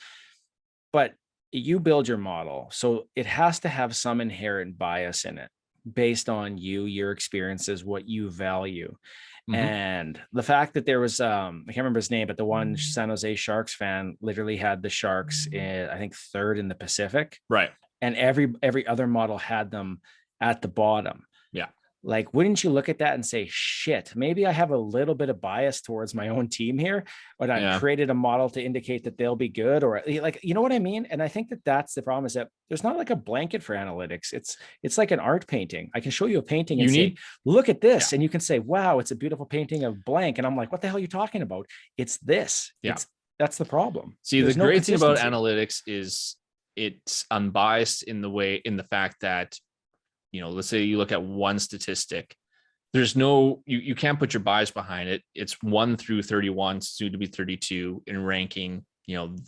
But you build your model, so it has to have some inherent bias in it based on your experiences, what you value. And the fact that there was I can't remember his name, but the one San Jose Sharks fan literally had the Sharks in, I think, third in the Pacific, right? And every other model had them at the bottom. Yeah. Like, wouldn't you look at that and say, shit, maybe I have a little bit of bias towards my own team here, but I created a model to indicate that they'll be good, or like, you know what I mean? And I think that that's the problem, is that there's not like a blanket for analytics. It's like an art painting. I can show you a painting and say, look at this. And you can say, wow, it's a beautiful painting of blank. And I'm like, what the hell are you talking about? It's this. Yeah. That's the problem. See, the great thing about analytics is it's unbiased in the fact that, let's say you look at one statistic, there's no, you can't put your bias behind it. It's 1 through 31, soon to be 32 in ranking.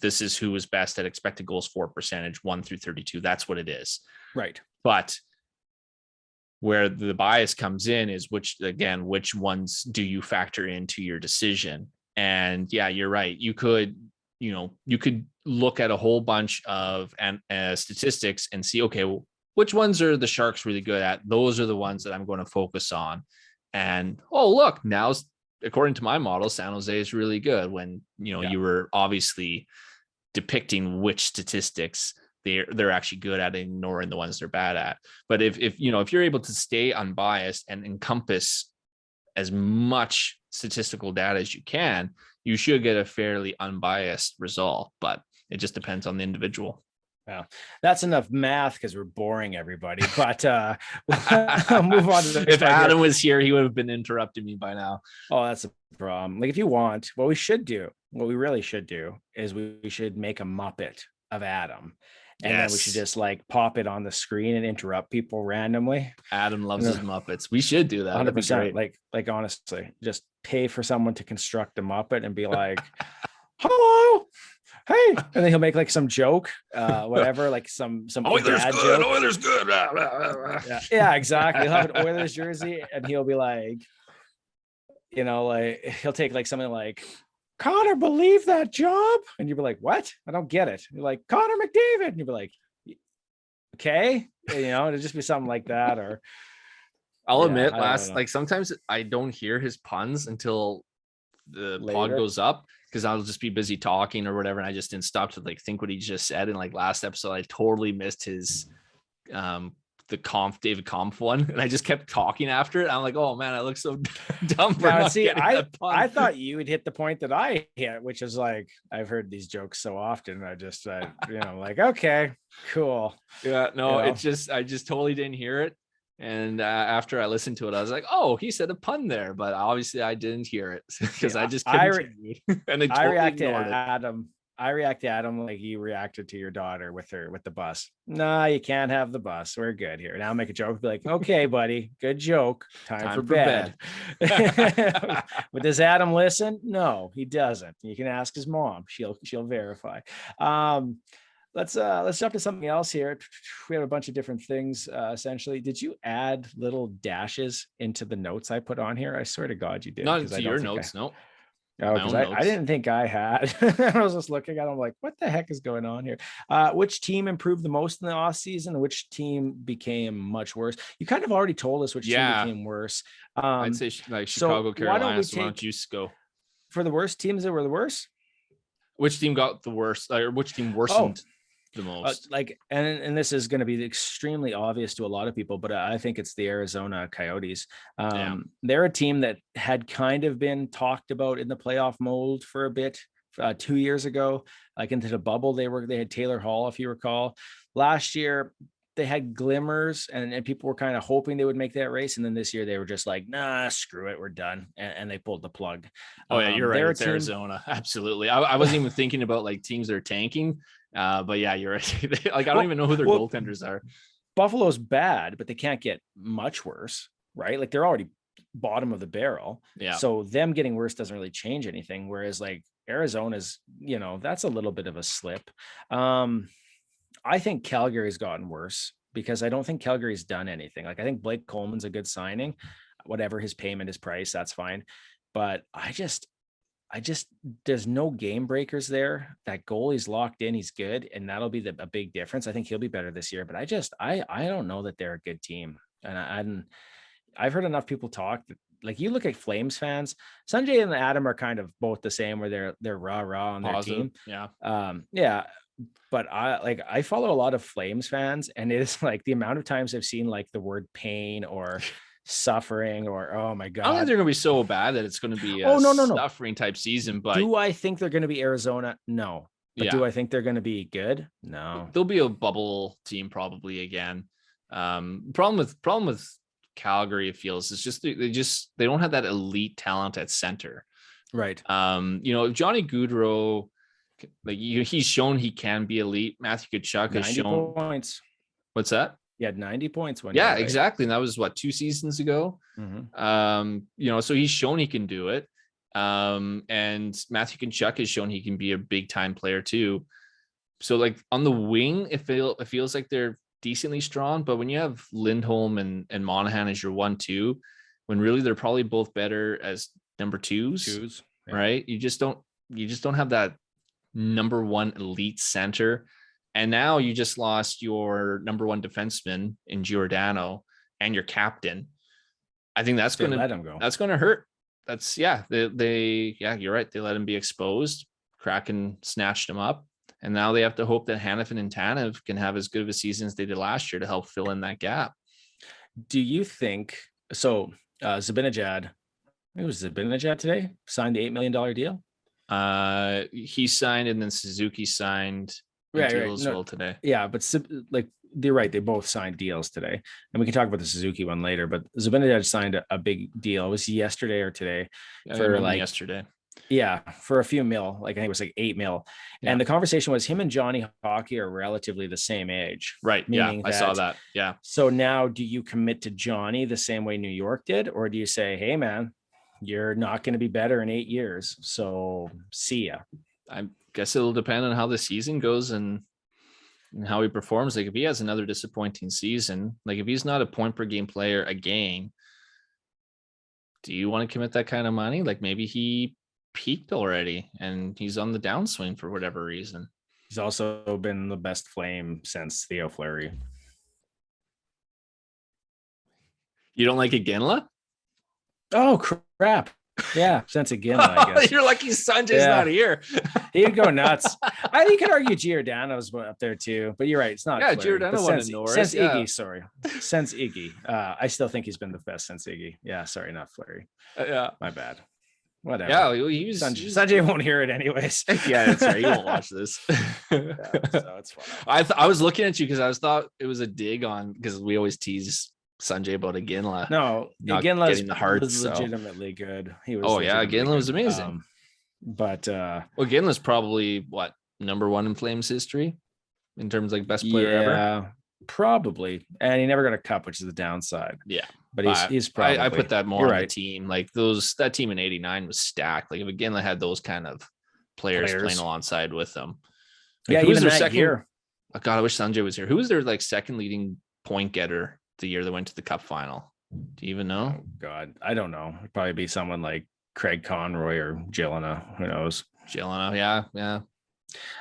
This is who is best at expected goals for percentage, 1 through 32. That's what it is. Right. But Where the bias comes in is which ones do you factor into your decision? And yeah, you're right. You could look at a whole bunch of statistics and see, okay, well, which ones are the Sharks really good at? Those are the ones that I'm going to focus on. And oh, look, now according to my model, San Jose is really good. When you were obviously depicting which statistics they're actually good at, ignoring the ones they're bad at. But if you're able to stay unbiased and encompass as much statistical data as you can, you should get a fairly unbiased result. But it just depends on the individual. Well, that's enough math because we're boring everybody. But we'll move on to the if Adam was here, he would have been interrupting me by now. Oh, that's a problem. Like, if you want, what we really should do is we should make a Muppet of Adam. And then we should just like pop it on the screen and interrupt people randomly. Adam loves his Muppets. We should do that. 100%. Like honestly, just pay for someone to construct a Muppet and be like, hello, hey, and then he'll make like some joke, whatever, like some Oilers dad good, joke. Oilers good. Yeah, exactly. He'll have an Oilers jersey and he'll be like, like he'll take like something like, Connor believe that job? And you'd be like, what? I don't get it. You're like, Connor McDavid. And you'd be like, okay. It'll just be something like that. Or I'll admit, sometimes I don't hear his puns until the pod goes up, because I'll just be busy talking or whatever. And I just didn't stop to like think what he just said. And like last episode, I totally missed his the David Kampf one, and I just kept talking after it. I'm like, oh man, I look so dumb. I thought you would hit the point that I hit, which is like, I've heard these jokes so often. I just like, okay, cool. Yeah, no, it's just, I just totally didn't hear it. And after I listened to it, I was like, oh, he said a pun there, but obviously I didn't hear it because I just continued. And I react to Adam. I react to Adam like you reacted to your daughter with the bus. Nah, you can't have the bus. We're good here. Now make a joke. Be like, okay, buddy, good joke. Time for bed. But does Adam listen? No, he doesn't. You can ask his mom. She'll verify. Let's jump to something else here. We have a bunch of different things. Essentially, did you add little dashes into the notes I put on here? I swear to God, you did. Not into your notes, no. Oh, because I didn't think I had. I was just looking at them like, what the heck is going on here? Which team improved the most in the offseason? Which team became much worse? You kind of already told us which team became worse. I'd say like Chicago, Carolina. So why don't you go for the worst teams that were the worst? Which team got the worst, or which team worsened the most? And this is going to be extremely obvious to a lot of people, but I think it's the Arizona Coyotes. They're a team that had kind of been talked about in the playoff mold for a bit. 2 years ago, like into the bubble, they had Taylor Hall, if you recall. Last year they had glimmers and people were kind of hoping they would make that race, and then this year they were just like, nah, screw it, we're done, and they pulled the plug. Oh yeah, you're right. It's Arizona. Absolutely. I wasn't even thinking about like teams that are tanking. But yeah, you're right. Like, I don't even know who their goaltenders are. Buffalo's bad, but they can't get much worse, right? Like, they're already bottom of the barrel. Yeah. So them getting worse doesn't really change anything. Whereas like Arizona's, that's a little bit of a slip. I think Calgary's gotten worse because I don't think Calgary's done anything. Like, I think Blake Coleman's a good signing, whatever his payment is priced, that's fine. But I just, there's no game breakers there. That goalie's locked in. He's good. And that'll be a big difference. I think he'll be better this year, but I don't know that they're a good team. And I've heard enough people talk that, like, you look at Flames fans, Sanjay and Adam are kind of both the same, where they're rah on their team. Yeah. But I follow a lot of Flames fans, and it's like the amount of times I've seen like the word pain or suffering or, oh my God, I don't think they're gonna be so bad that it's going to be a suffering type season. But do I think they're going to be Arizona? No. But do I think they're going to be good? No. They'll be a bubble team probably again. Problem with Calgary, it feels, is just they don't have that elite talent at center. Right. Johnny Gaudreau, like, he's shown he can be elite. Matthew Tkachuk has shown points. What's that? He had 90 points one year. Yeah, right? Exactly. And that was 2 seasons ago. Mm-hmm. So he's shown he can do it. And Matthew Tkachuk has shown he can be a big time player too. So like on the wing, it feels like they're decently strong, but when you have Lindholm and Monahan as your 1-2, when really they're probably both better as number twos, right? You just don't have that number one elite center. And now you just lost your number one defenseman in Giordano and your captain. I think that's going to let him go. That's going to hurt. That's they you're right. They let him be exposed. Kraken snatched him up. And now they have to hope that Hanifin and Tanev can have as good of a season as they did last year to help fill in that gap. Do you think so? Zibanejad, it was Zibanejad today, signed the $8 million deal. He signed, and then Suzuki signed as well today. Yeah, but like they're right. They both signed deals today, and we can talk about the Suzuki one later. But Zibanejad signed a big deal. It was yesterday or today for like yesterday. Yeah, for a few mil, like I think it was like $8 million. Yeah. And the conversation was him and Johnny Hockey are relatively the same age. Right. Yeah, I saw that. Yeah. So now do you commit to Johnny the same way New York did? Or do you say, hey, man, you're not going to be better in 8 years. So see ya. I guess it'll depend on how the season goes and how he performs. Like if he has another disappointing season, like if he's not a point per game player again, do you want to commit that kind of money? Like maybe he peaked already and he's on the downswing for whatever reason. He's also been the best Flame since Theo Fleury. You don't like Iginla? Oh crap. Yeah, since Iginla, I guess. You're lucky Sanjay's not here. He'd go nuts. I think you could argue Giordano's up there too, but you're right. It's not. Yeah, Giordano won in Norris. Since Iggy, sorry. Since Iggy. I still think he's been the best since Iggy. Yeah, sorry, not Fleury. Yeah. My bad. Whatever. Yeah, he was Sanjay won't hear it anyways. Yeah, that's right. He won't watch this. So it's fine. I was looking at you because I thought it was a dig on because we always tease Sanjay about Iginla. No, Iginla was so. legitimately good. He was. Oh yeah, Iginla was amazing. Iginla's probably what number one in Flames history in terms of like best player ever. Probably, and he never got a cup, which is the downside. Yeah, but he's probably. I put that more on the team. Like that team in '89 was stacked. Like if Iginla had those kind of players playing alongside with them. Like, who was their second year? Oh God, I wish Sanjay was here. Who was their like second leading point getter the year they went to the Cup final? Do you even know? Oh God, I don't know. It'd probably be someone like Craig Conroy or Gillina. Who knows? Gillina, yeah.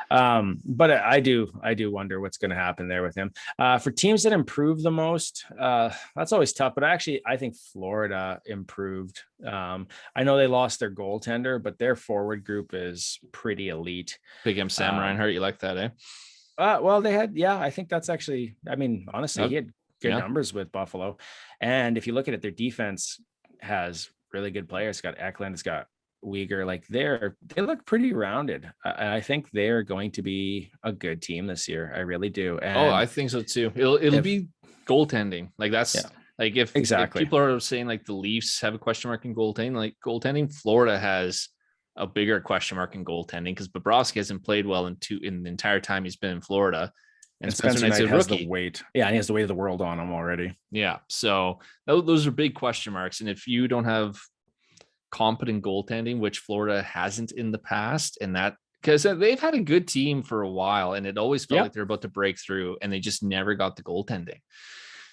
But I do wonder what's going to happen there with him. For teams that improve the most, that's always tough. But actually, I think Florida improved. I know they lost their goaltender, but their forward group is pretty elite. Big M Sam Reinhart, you like that, eh? Well, they had, I think that's actually. I mean, honestly, he had good numbers with Buffalo, and if you look at it, their defense has really good players. It's got Eklund, it's got Uyghur. Like they look pretty rounded. I think they're going to be a good team this year. I really do. And I think so too. It'll be goaltending. Like that's like if people are saying like the Leafs have a question mark in goaltending, Florida has a bigger question mark in goaltending because Bobrovsky hasn't played well in the entire time he's been in Florida. And Spencer Knight has the weight. Yeah, and he has the weight of the world on him already. Yeah. So those are big question marks. And if you don't have competent goaltending, which Florida hasn't in the past, and that because they've had a good team for a while and it always felt like they're about to break through and they just never got the goaltending.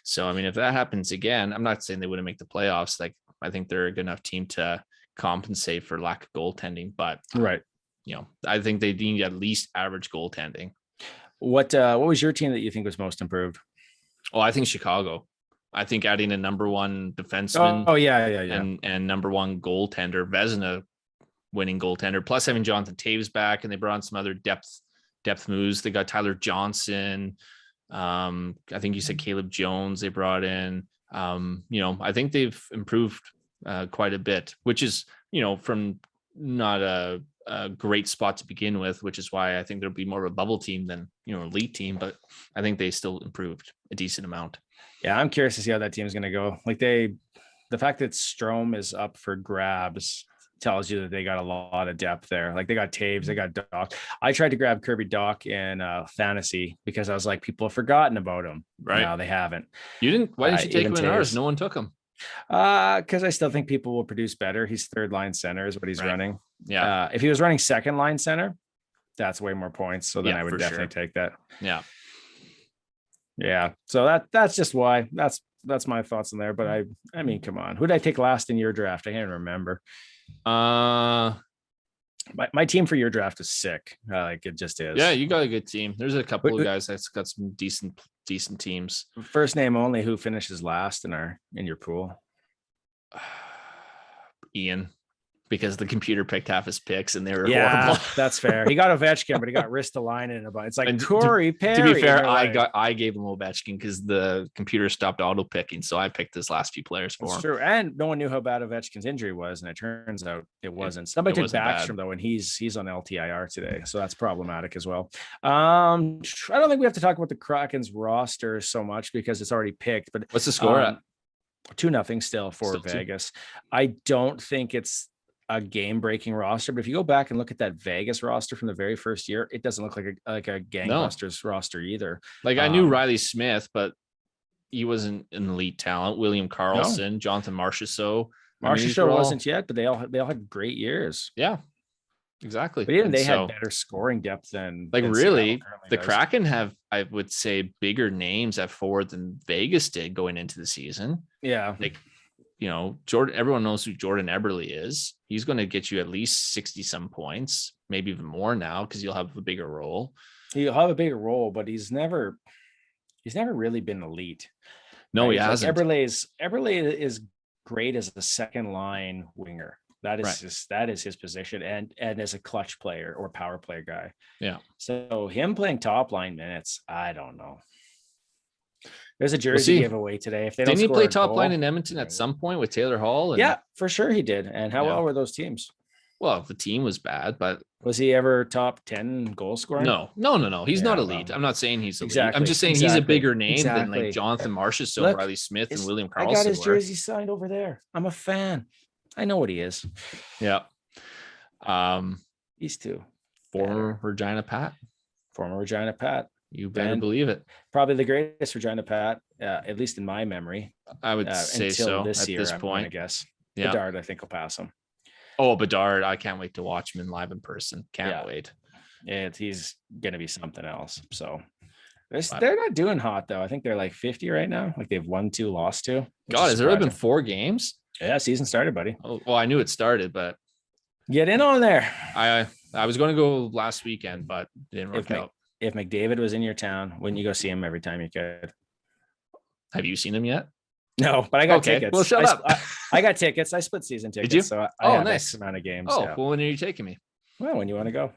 So I mean, if that happens again, I'm not saying they wouldn't make the playoffs. Like I think they're a good enough team to compensate for lack of goaltending, but I think they need at least average goaltending. What was your team that you think was most improved? Oh, I think Chicago. I think adding a number one defenseman. And number one goaltender, Vezina winning goaltender, plus having Jonathan Taves back, and they brought in some other depth moves. They got Tyler Johnson. I think you said Caleb Jones they brought in. I think they've improved quite a bit, which is, from not a great spot to begin with, which is why I think there'll be more of a bubble team than, elite team, but I think they still improved a decent amount. Yeah, I'm curious to see how that team's going to go. Like the fact that Strome is up for grabs tells you that they got a lot of depth there. Like they got Taves, they got Doc. I tried to grab Kirby Doc in fantasy because I was like, people have forgotten about him. Right. No, they haven't. You didn't? Why didn't you take him in ours? No one took him. Because I still think people will produce better. He's third line center is what he's running. Yeah. If he was running second line center, that's way more points. So then I would definitely take that. Yeah. Yeah. So that's just why. That's my thoughts on there. But I mean, come on. Who did I take last in your draft? I can't remember. Uh My team for your draft is sick. Like it just is. yeah, you got a good team. There's a couple of Wh- guys that's got some decent teams. First name only. Who finishes last in your pool? Ian, because the computer picked half his picks and they were Yeah, horrible. that's fair. He got Ovechkin, but he got Ristolainen in a bunch. It's like And Corey Perry. to be fair, like, I gave him Ovechkin because the computer stopped auto picking, so I picked his last few players for It's him. true. And no one knew how bad Ovechkin's injury was, and it turns out it wasn't. Somebody took Backstrom though, and he's on LTIR today, so that's problematic as well. I don't think we have to talk about the Kraken's roster so much because it's already picked. But What's the score at? 2-0 still for Vegas. I don't think it's a game-breaking roster, but if you go back and look at that Vegas roster from the very first year, it doesn't look like a gangbusters roster either. Like I knew Riley Smith, but he wasn't an elite talent. William Karlsson, Jonathan Marchessault. Marchessault wasn't yet, but they all had great years. Yeah, exactly. But even they had better scoring depth than really the Kraken have, I would say, bigger names at forward than Vegas did going into the season. Yeah. Like, you know, Jordan, everyone knows who Jordan Eberle is. He's going to get you at least 60 some points, maybe even more now because you'll have a bigger role. He'll have a bigger role, but he's never really been elite. No, he hasn't. Eberle is great as a second line winger. That is his position, and as a clutch player or power play guy. Yeah. So him playing top line minutes, I don't know. There's a jersey giveaway today. If they didn't he play top line in Edmonton at some point with Taylor Hall? Yeah, for sure he did. And how well were those teams? Well, the team was bad, but was he ever top 10 goal scorer? No. He's not elite. I'm not saying he's elite. Exactly. I'm just saying he's a bigger name than like Jonathan Marchessault, Riley Smith, and William Karlsson. I got his jersey signed over there. I'm a fan. I know what he is. Yeah. These two. Former Regina Pat. You better believe it. Probably the greatest Regina Pat, at least in my memory. I would say so this year, this point. I guess. Yeah. Bedard, I think, will pass him. Oh, Bedard. I can't wait to watch him in live in person. Can't wait. He's going to be something else. So they're not doing hot, though. I think they're like 50 right now. Like they've won 2, lost 2. God, has there really been 4 games? Yeah, season started, buddy. Oh, well, I knew it started, but get in on there. I was going to go last weekend, but it didn't work out. If McDavid was in your town, wouldn't you go see him every time you could? Have you seen him yet? No, but I got tickets. Well, shut up. I got tickets. I split season tickets. Did you? So I have nice amount of games. Oh, well, when are you taking me? Well, when you want to go.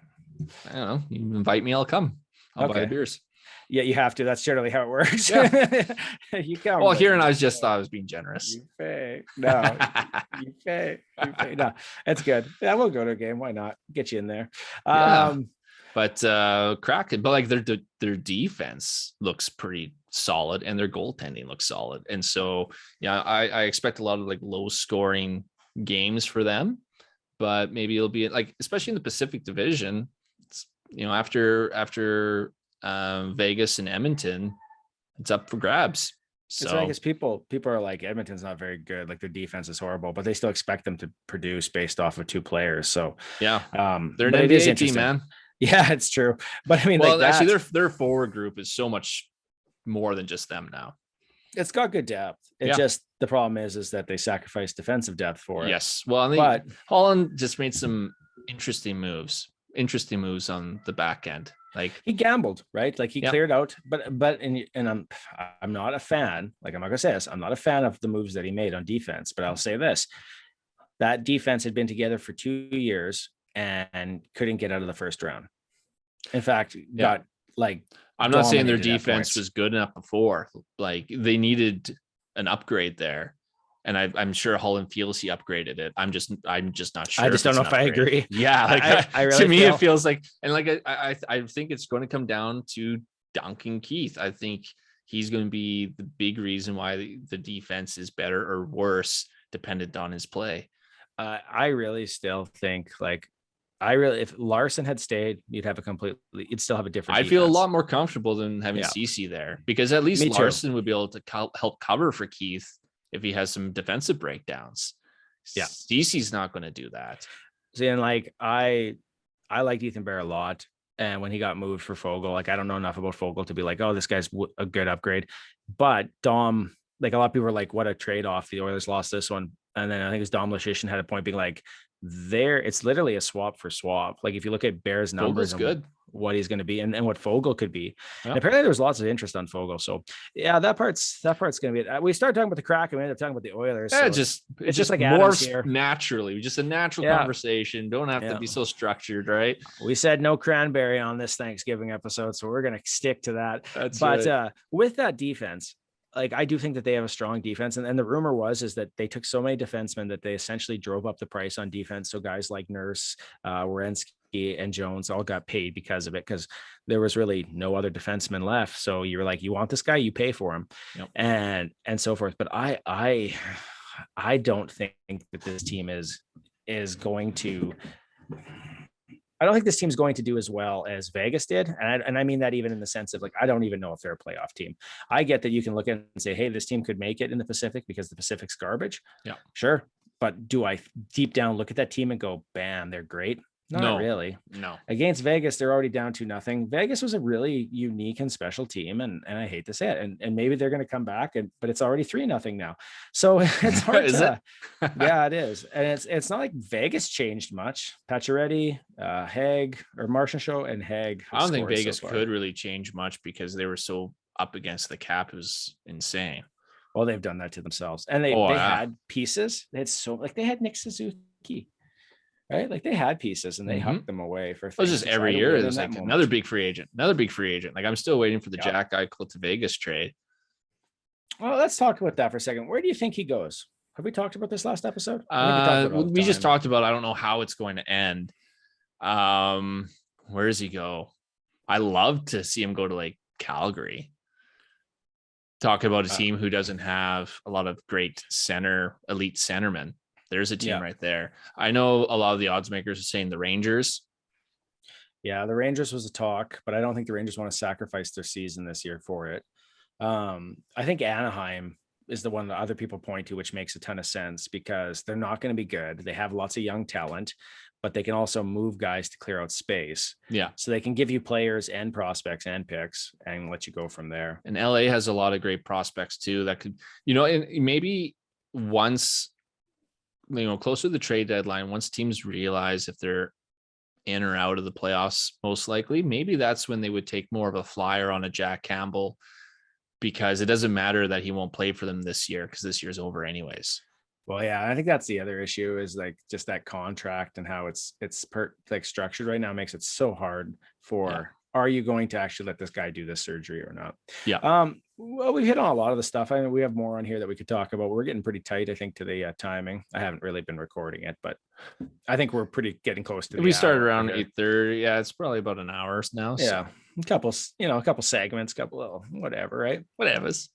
I don't know. You invite me, I'll come. I'll buy the beers. Yeah, you have to. That's generally how it works. Yeah. You come. Well, here and I thought I was being generous. You pay. No, you pay. No, that's good. Yeah, we'll go to a game. Why not? Get you in there. But Kraken, but like their defense looks pretty solid and their goaltending looks solid. And so, I expect a lot of like low scoring games for them, but maybe it'll be like, especially in the Pacific Division, after Vegas and Edmonton, it's up for grabs. So I guess people are like, Edmonton's not very good. Like their defense is horrible, but they still expect them to produce based off of 2 players. So they're an NBA team, man. Yeah, it's true. But I mean, well, actually, their forward group is so much more than just them now. It's got good depth. Just the problem is that they sacrifice defensive depth for it. Yes. Well, but Holland just made some interesting moves on the back end. Like he gambled, right? Like he cleared out, but I'm not a fan. Like I'm not gonna say this. I'm not a fan of the moves that he made on defense. But I'll say this: that defense had been together for 2 years and couldn't get out of the first round. In fact, got like. I'm not saying their defense was good enough before. Like they needed an upgrade there, and I'm sure Holland feels he upgraded it. I'm just not sure. I just don't know if I agree. Yeah, like I really to me it feels like, and like I think it's going to come down to Duncan Keith. I think he's going to be the big reason why the defense is better or worse, dependent on his play. I really still think if Larson had stayed, you'd still have a different. I feel a lot more comfortable than having CC there, because at least Larson would be able to help cover for Keith if he has some defensive breakdowns. Yeah, CC's not going to do that. See, and like I liked Ethan Bear a lot And when he got moved for Fogle, like I don't know enough about Fogle to be like, oh, this guy's a good upgrade. But Dom, like a lot of people were like, what a trade off. The Oilers lost this one. And then I think it was Dom Luszczyszyn had a point being like, it's literally a swap for swap. Like if you look at Bear's numbers and good. what he's going to be and what Fogle could be. Yeah. And apparently there was lots of interest on Fogle. So yeah, that part's going to be it. We started talking about the Kraken, we ended up talking about the Oilers. Yeah, So it's just like morphs naturally, just a natural conversation. Don't have to be so structured, right? We said no cranberry on this Thanksgiving episode, so we're going to stick to that. That's but right. With that defense, like I do think that they have a strong defense. And the rumor is that they took so many defensemen that they essentially drove up the price on defense. So guys like Nurse, Werenski, and Jones all got paid because of it, because there was really no other defenseman left. So you were like, you want this guy, you pay for him, and so forth. But I don't think that this team is going to. I don't think this team's going to do as well as Vegas did. And I mean that even in the sense of like, I don't even know if they're a playoff team. I get that you can look at and say, hey, this team could make it in the Pacific because the Pacific's garbage. Yeah, sure. But do I deep down look at that team and go, bam, they're great? Not really. No. Against Vegas, they're already down 2-0. Vegas was a really unique and special team, and I hate to say it. And maybe they're going to come back, but it's already 3-0 now. So it's hard. Is it? Yeah, it is. And it's not like Vegas changed much. Pacioretty, Haig, or Marchand and Haig. I don't think Vegas could really change much because they were so up against the cap. It was insane. Well, they've done that to themselves, and they had pieces. They had Nick Suzuki. Right, like they had pieces and they hucked them away for. It was just every year. It was like another big free agent. Like I'm still waiting for the Jack Eichel to Vegas trade. Well, let's talk about that for a second. Where do you think he goes? Have we talked about this last episode? We just talked about. I don't know how it's going to end. Where does he go? I love to see him go to like Calgary. Talk about a team who doesn't have a lot of great elite centermen. There's a team right there. I know a lot of the odds makers are saying the Rangers. Yeah, the Rangers was a talk, but I don't think the Rangers want to sacrifice their season this year for it. I think Anaheim is the one that other people point to, which makes a ton of sense because they're not going to be good. They have lots of young talent, but they can also move guys to clear out space. Yeah. So they can give you players and prospects and picks and let you go from there. And LA has a lot of great prospects too that could, maybe once, closer to the trade deadline, once teams realize if they're in or out of the playoffs, most likely, maybe that's when they would take more of a flyer on a Jack Campbell, because it doesn't matter that he won't play for them this year because this year's over anyways. Well, yeah, I think that's the other issue is like just that contract and how it's structured right now makes it so hard for, are you going to actually let this guy do this surgery or not? Yeah. Well, we hit on a lot of the stuff. I mean, we have more on here that we could talk about. We're getting pretty tight, I think, to the timing. I haven't really been recording it, but I think we're getting close to. We started around 8:30. Yeah, it's probably about an hour now. Yeah, a couple segments, little whatever, right? Whatever's.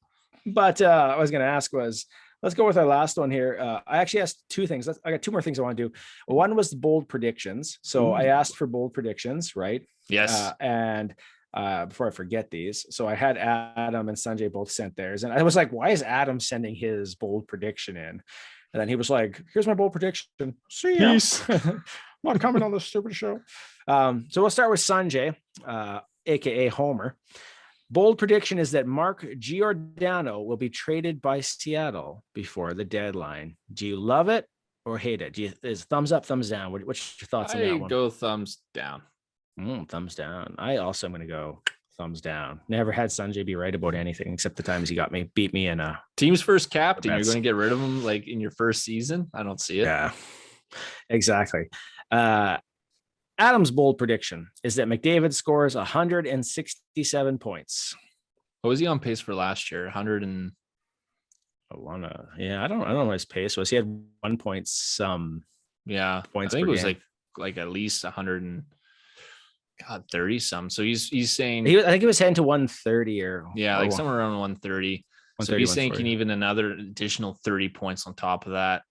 But I was going to ask was, let's go with our last one here. I actually asked two things. I got two more things I want to do. One was the bold predictions. So I asked for bold predictions, right? Yes. And before I forget these, so I had Adam and Sanjay both sent theirs, and I was like, why is Adam sending his bold prediction in? And then he was like, here's my bold prediction. See ya. Peace. Not coming on this stupid show. So we'll start with Sanjay, aka Homer. Bold prediction is that Mark Giordano will be traded by Seattle before the deadline. Do you love it or hate it? Is thumbs up, thumbs down? What's your thoughts on that one? Go thumbs down. Thumbs down. I also am going to go thumbs down. Never had Sanjay be right about anything except the times he beat me in a team's first captain. You're going to get rid of him like in your first season? I don't see it. Yeah, exactly. Adam's bold prediction is that McDavid scores 167 points. What was he on pace for last year? 100 and I don't know what his pace was. He had 1 point some. Yeah, points. I think it was like at least 130 some. So he's saying I think he was heading to 130 or somewhere around 130. So he's thinking even another additional 30 points on top of that.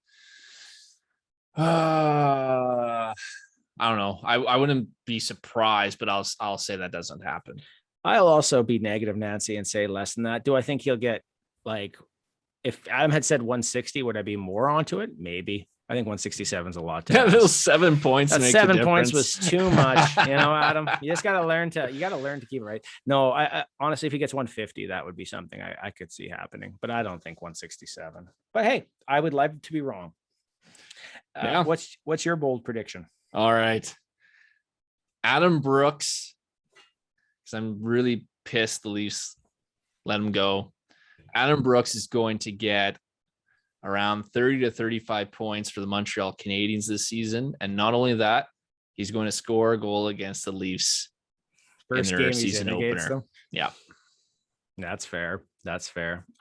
I don't know. I wouldn't be surprised, but I'll say that doesn't happen. I'll also be negative Nancy and say less than that. Do I think he'll get if Adam had said 160, would I be more onto it? Maybe. I think 167 is a lot. To those 7 points. That make 7 the points difference. was too much. Adam, you just got to learn to keep it right. No, I honestly, if he gets 150, that would be something I could see happening, but I don't think 167. But hey, I would like to be wrong. Yeah. What's your bold prediction? All right. Adam Brooks, because I'm really pissed the Leafs let him go. Adam Brooks is going to get around 30 to 35 points for the Montreal Canadiens this season. And not only that, he's going to score a goal against the Leafs First in their game season opener. Yeah. That's fair.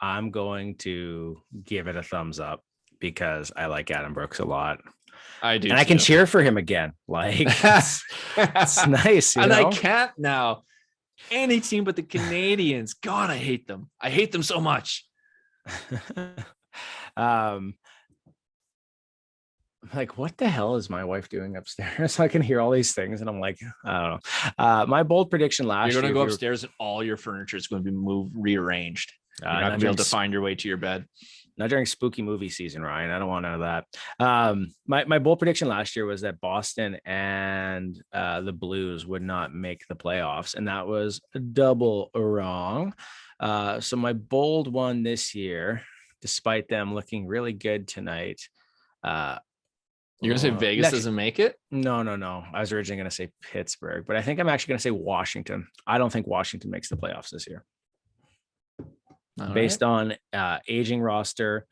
I'm going to give it a thumbs up because I like Adam Brooks a lot. I do. And I can cheer for him again. Like, it's nice. And I can't now. Any team but the Canadians. God, I hate them. I hate them so much. Like, what the hell is my wife doing upstairs? I can hear all these things, and I'm like, I don't know. My bold prediction last year. You're going to go upstairs and all your furniture is going to be rearranged. You're not going to be able to find your way to your bed. Not during spooky movie season, Ryan. I don't want none of that. My bold prediction last year was that Boston and the Blues would not make the playoffs, and that was double wrong. So my bold one this year, despite them looking really good tonight. You're going to say Vegas doesn't make it? No. I was originally going to say Pittsburgh, but I think I'm actually going to say Washington. I don't think Washington makes the playoffs this year. Based on aging roster,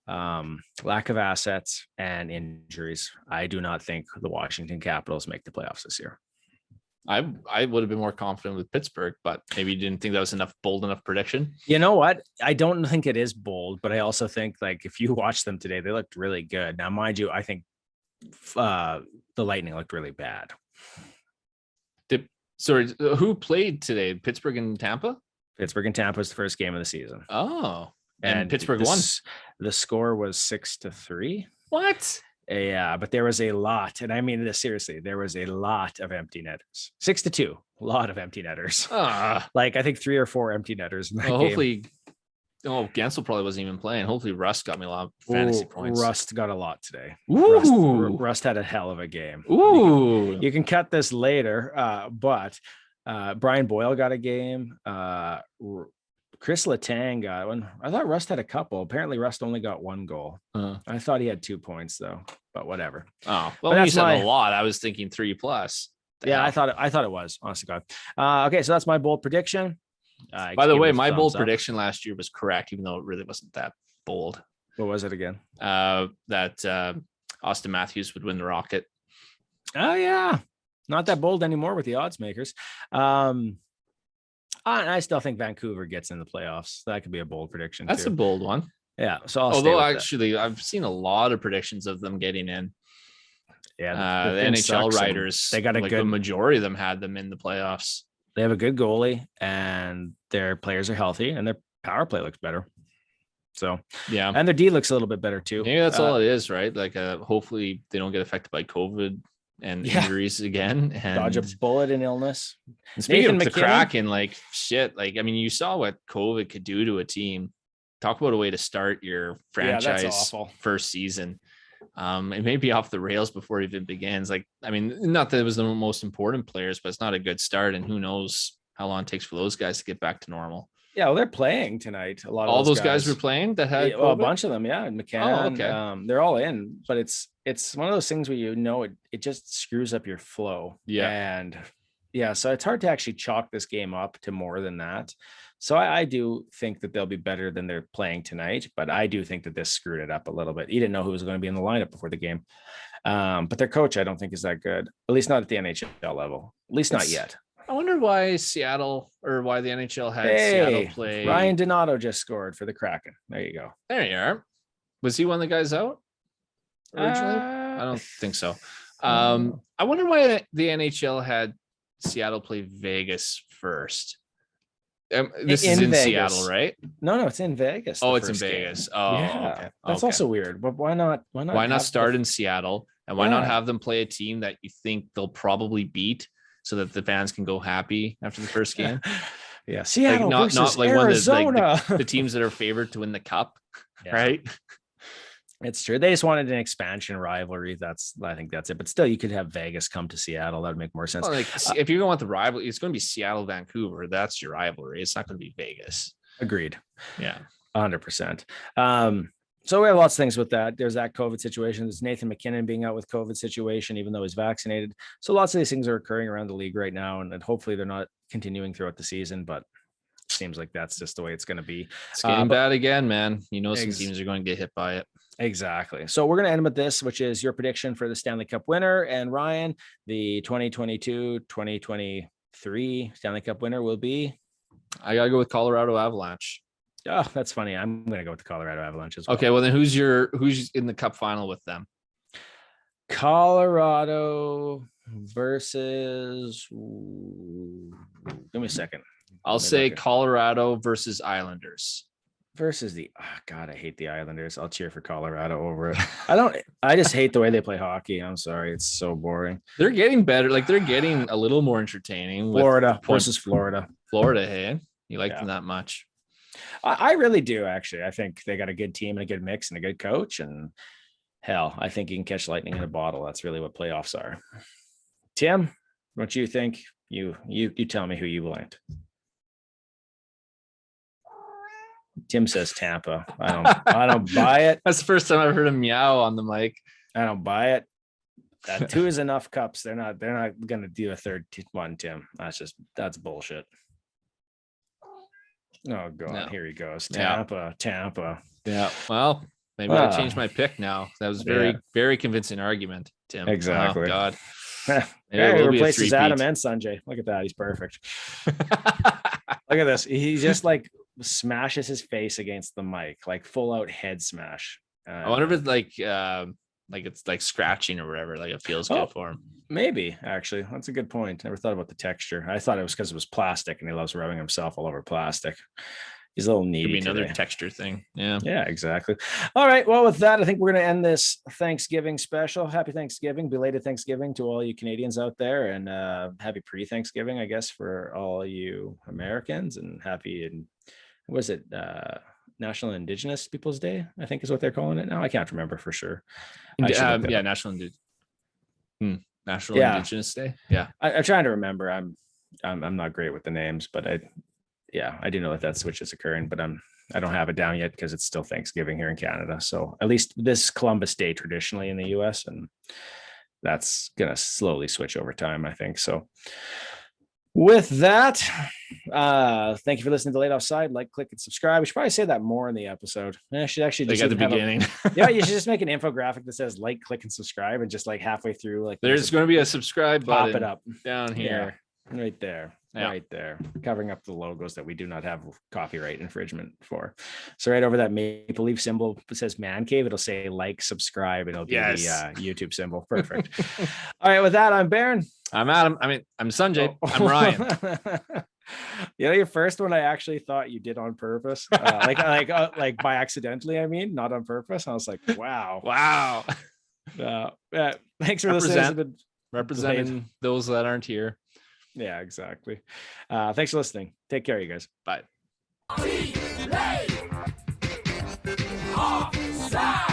lack of assets, and injuries, I do not think the Washington Capitals make the playoffs this year. I would have been more confident with Pittsburgh, but maybe you didn't think that was bold enough prediction. You know what? I don't think it is bold, but I also think, like, if you watch them today, they looked really good. Now, mind you, I think the Lightning looked really bad. Who played today? Pittsburgh and Tampa? Pittsburgh and Tampa was the first game of the season. Oh, and Pittsburgh won. The score was 6-3. What? Yeah, but there was a lot, and I mean this seriously. There was a lot of empty netters. 6-2, a lot of empty netters. Like, I think 3 or 4 empty netters in that game. Hopefully, Gensel probably wasn't even playing. Hopefully, Rust got me a lot of fantasy points. Rust got a lot today. Rust had a hell of a game. Ooh, you can cut this later, but Brian Boyle got a game. Chris Letang got one. I thought Rust had a couple. Apparently, Rust only got 1 goal. I thought he had 2 points though, but whatever. Oh, well, that's a lot. I was thinking 3+. Yeah, I thought it was, honestly, God. Okay, so that's my bold prediction. By the way, my bold prediction last year was correct, even though it really wasn't that bold. What was it again? That Austin Matthews would win the Rocket. Oh yeah, not that bold anymore with the odds makers. I still think Vancouver gets in the playoffs. That could be a bold prediction. That's a bold one. Yeah. So actually, I've seen a lot of predictions of them getting in. Yeah. The NHL writers, they got the majority of them had them in the playoffs. They have a good goalie, and their players are healthy, and their power play looks better. So yeah, and their D looks a little bit better too. Maybe that's all it is, right? Like, hopefully they don't get affected by COVID and injuries again, and dodge a bullet in illness. And speaking of the Kraken, like, shit, like, I mean, you saw what COVID could do to a team. Talk about a way to start your franchise first season. It may be off the rails before it even begins. Like, I mean, not that it was the most important players, but it's not a good start, and who knows how long it takes for those guys to get back to normal. Yeah, well, they're playing tonight. All those guys were playing that had a bunch of them. Yeah, McCann. Okay. They're all in, but it's one of those things where it just screws up your flow. Yeah, and so it's hard to actually chalk this game up to more than that. So I do think that they'll be better than they're playing tonight, but I do think that this screwed it up a little bit. You didn't know who was going to be in the lineup before the game, but their coach I don't think is that good. At least not at the NHL level. At least not yet. I wonder why the NHL had Seattle play. Ryan Donato just scored for the Kraken. There you go. There you are. Was he one of the guys out originally? I don't think so. I wonder why the NHL had Seattle play Vegas first. This is in Vegas. Seattle, right? No, it's in Vegas. Oh, it's in Vegas. Game. Oh, yeah. Okay. That's also weird. But why not? Why not start in Seattle, and why not have them play a team that you think they'll probably beat, so that the fans can go happy after the first game? Yeah, Seattle not like Arizona. One of the teams that are favored to win the cup, right? It's true. They just wanted an expansion rivalry. I think that's it. But still, you could have Vegas come to Seattle. That would make more sense. Well, like if you're going with the rivalry, it's going to be Seattle, Vancouver. That's your rivalry. It's not going to be Vegas. Agreed. Yeah, 100%. So we have lots of things with that. There's that COVID situation. There's Nathan McKinnon being out with COVID situation, even though he's vaccinated. So lots of these things are occurring around the league right now, and hopefully they're not continuing throughout the season. But it seems like that's just the way it's going to be. It's getting bad again, man. You know, some teams are going to get hit by it. Exactly. So we're going to end with this, which is your prediction for the Stanley Cup winner. And Ryan, the 2022-2023 Stanley Cup winner will be? I got to go with Colorado Avalanche. Oh, that's funny. I'm going to go with the Colorado Avalanche as well. Okay, well then who's in the cup final with them? Colorado versus. Give me a second. I'll say Colorado versus Islanders. Versus God, I hate the Islanders. I'll cheer for Colorado over it. I just hate the way they play hockey. I'm sorry. It's so boring. They're getting better. Like they're getting a little more entertaining. Florida versus Florida. Florida, hey? You like them that much? I really do, actually. I think they got a good team and a good mix and a good coach. And hell, I think you can catch lightning in a bottle. That's really what playoffs are. Tim, what you think? You tell me who you blanked. Tim says Tampa. I don't buy it. That's the first time I've heard him meow on the mic. I don't buy it. 2 is enough cups. They're not going to do a third one, Tim. That's bullshit. Oh God, no. Here he goes. Tampa. Yeah. Well, maybe I changed my pick now. That was very convincing argument, Tim. Exactly. Oh God. He replaces Adam and Sanjay. Look at that. He's perfect. Look at this. He just like smashes his face against the mic, like full out head smash. I wonder if it's like it's like scratching or whatever. Like it feels good for him. Maybe, actually. That's a good point. Never thought about the texture. I thought it was because it was plastic and he loves rubbing himself all over plastic. He's a little needy. Could be another texture thing. Yeah. Yeah, exactly. All right. Well, with that, I think we're going to end this Thanksgiving special. Happy Thanksgiving, belated Thanksgiving to all you Canadians out there, and happy pre-Thanksgiving, I guess, for all you Americans, and was it National Indigenous Peoples Day, I think is what they're calling it now. I can't remember for sure. National Indigenous Day. Yeah. I'm trying to remember. I'm not great with the names, but I do know that switch is occurring, but I don't have it down yet because it's still Thanksgiving here in Canada. So at least this Columbus Day traditionally in the US, and that's going to slowly switch over time, I think. So with that, thank you for listening to Delayed Offside. Like, click, and subscribe. We should probably say that more in the episode. I should actually just at the beginning. You should just make an infographic that says like, click, and subscribe, and just like halfway through, like there's going to be a subscribe button. Pop it up down here. Yeah, right there. Yeah. Right there, covering up the logos that we do not have copyright infringement for. So right over that Maple Leaf symbol, it says Man Cave. It'll say like, subscribe, and it'll be the YouTube symbol. Perfect. All right, with that, I'm Baron. I'm Adam. I'm Sanjay. I'm Ryan. Your first one I actually thought you did on purpose, like by accidentally. I mean, not on purpose. I was like, wow. Thanks for listening. Representing those that aren't here. Yeah, exactly. Thanks for listening. Take care, you guys. Bye. Delayed Offside.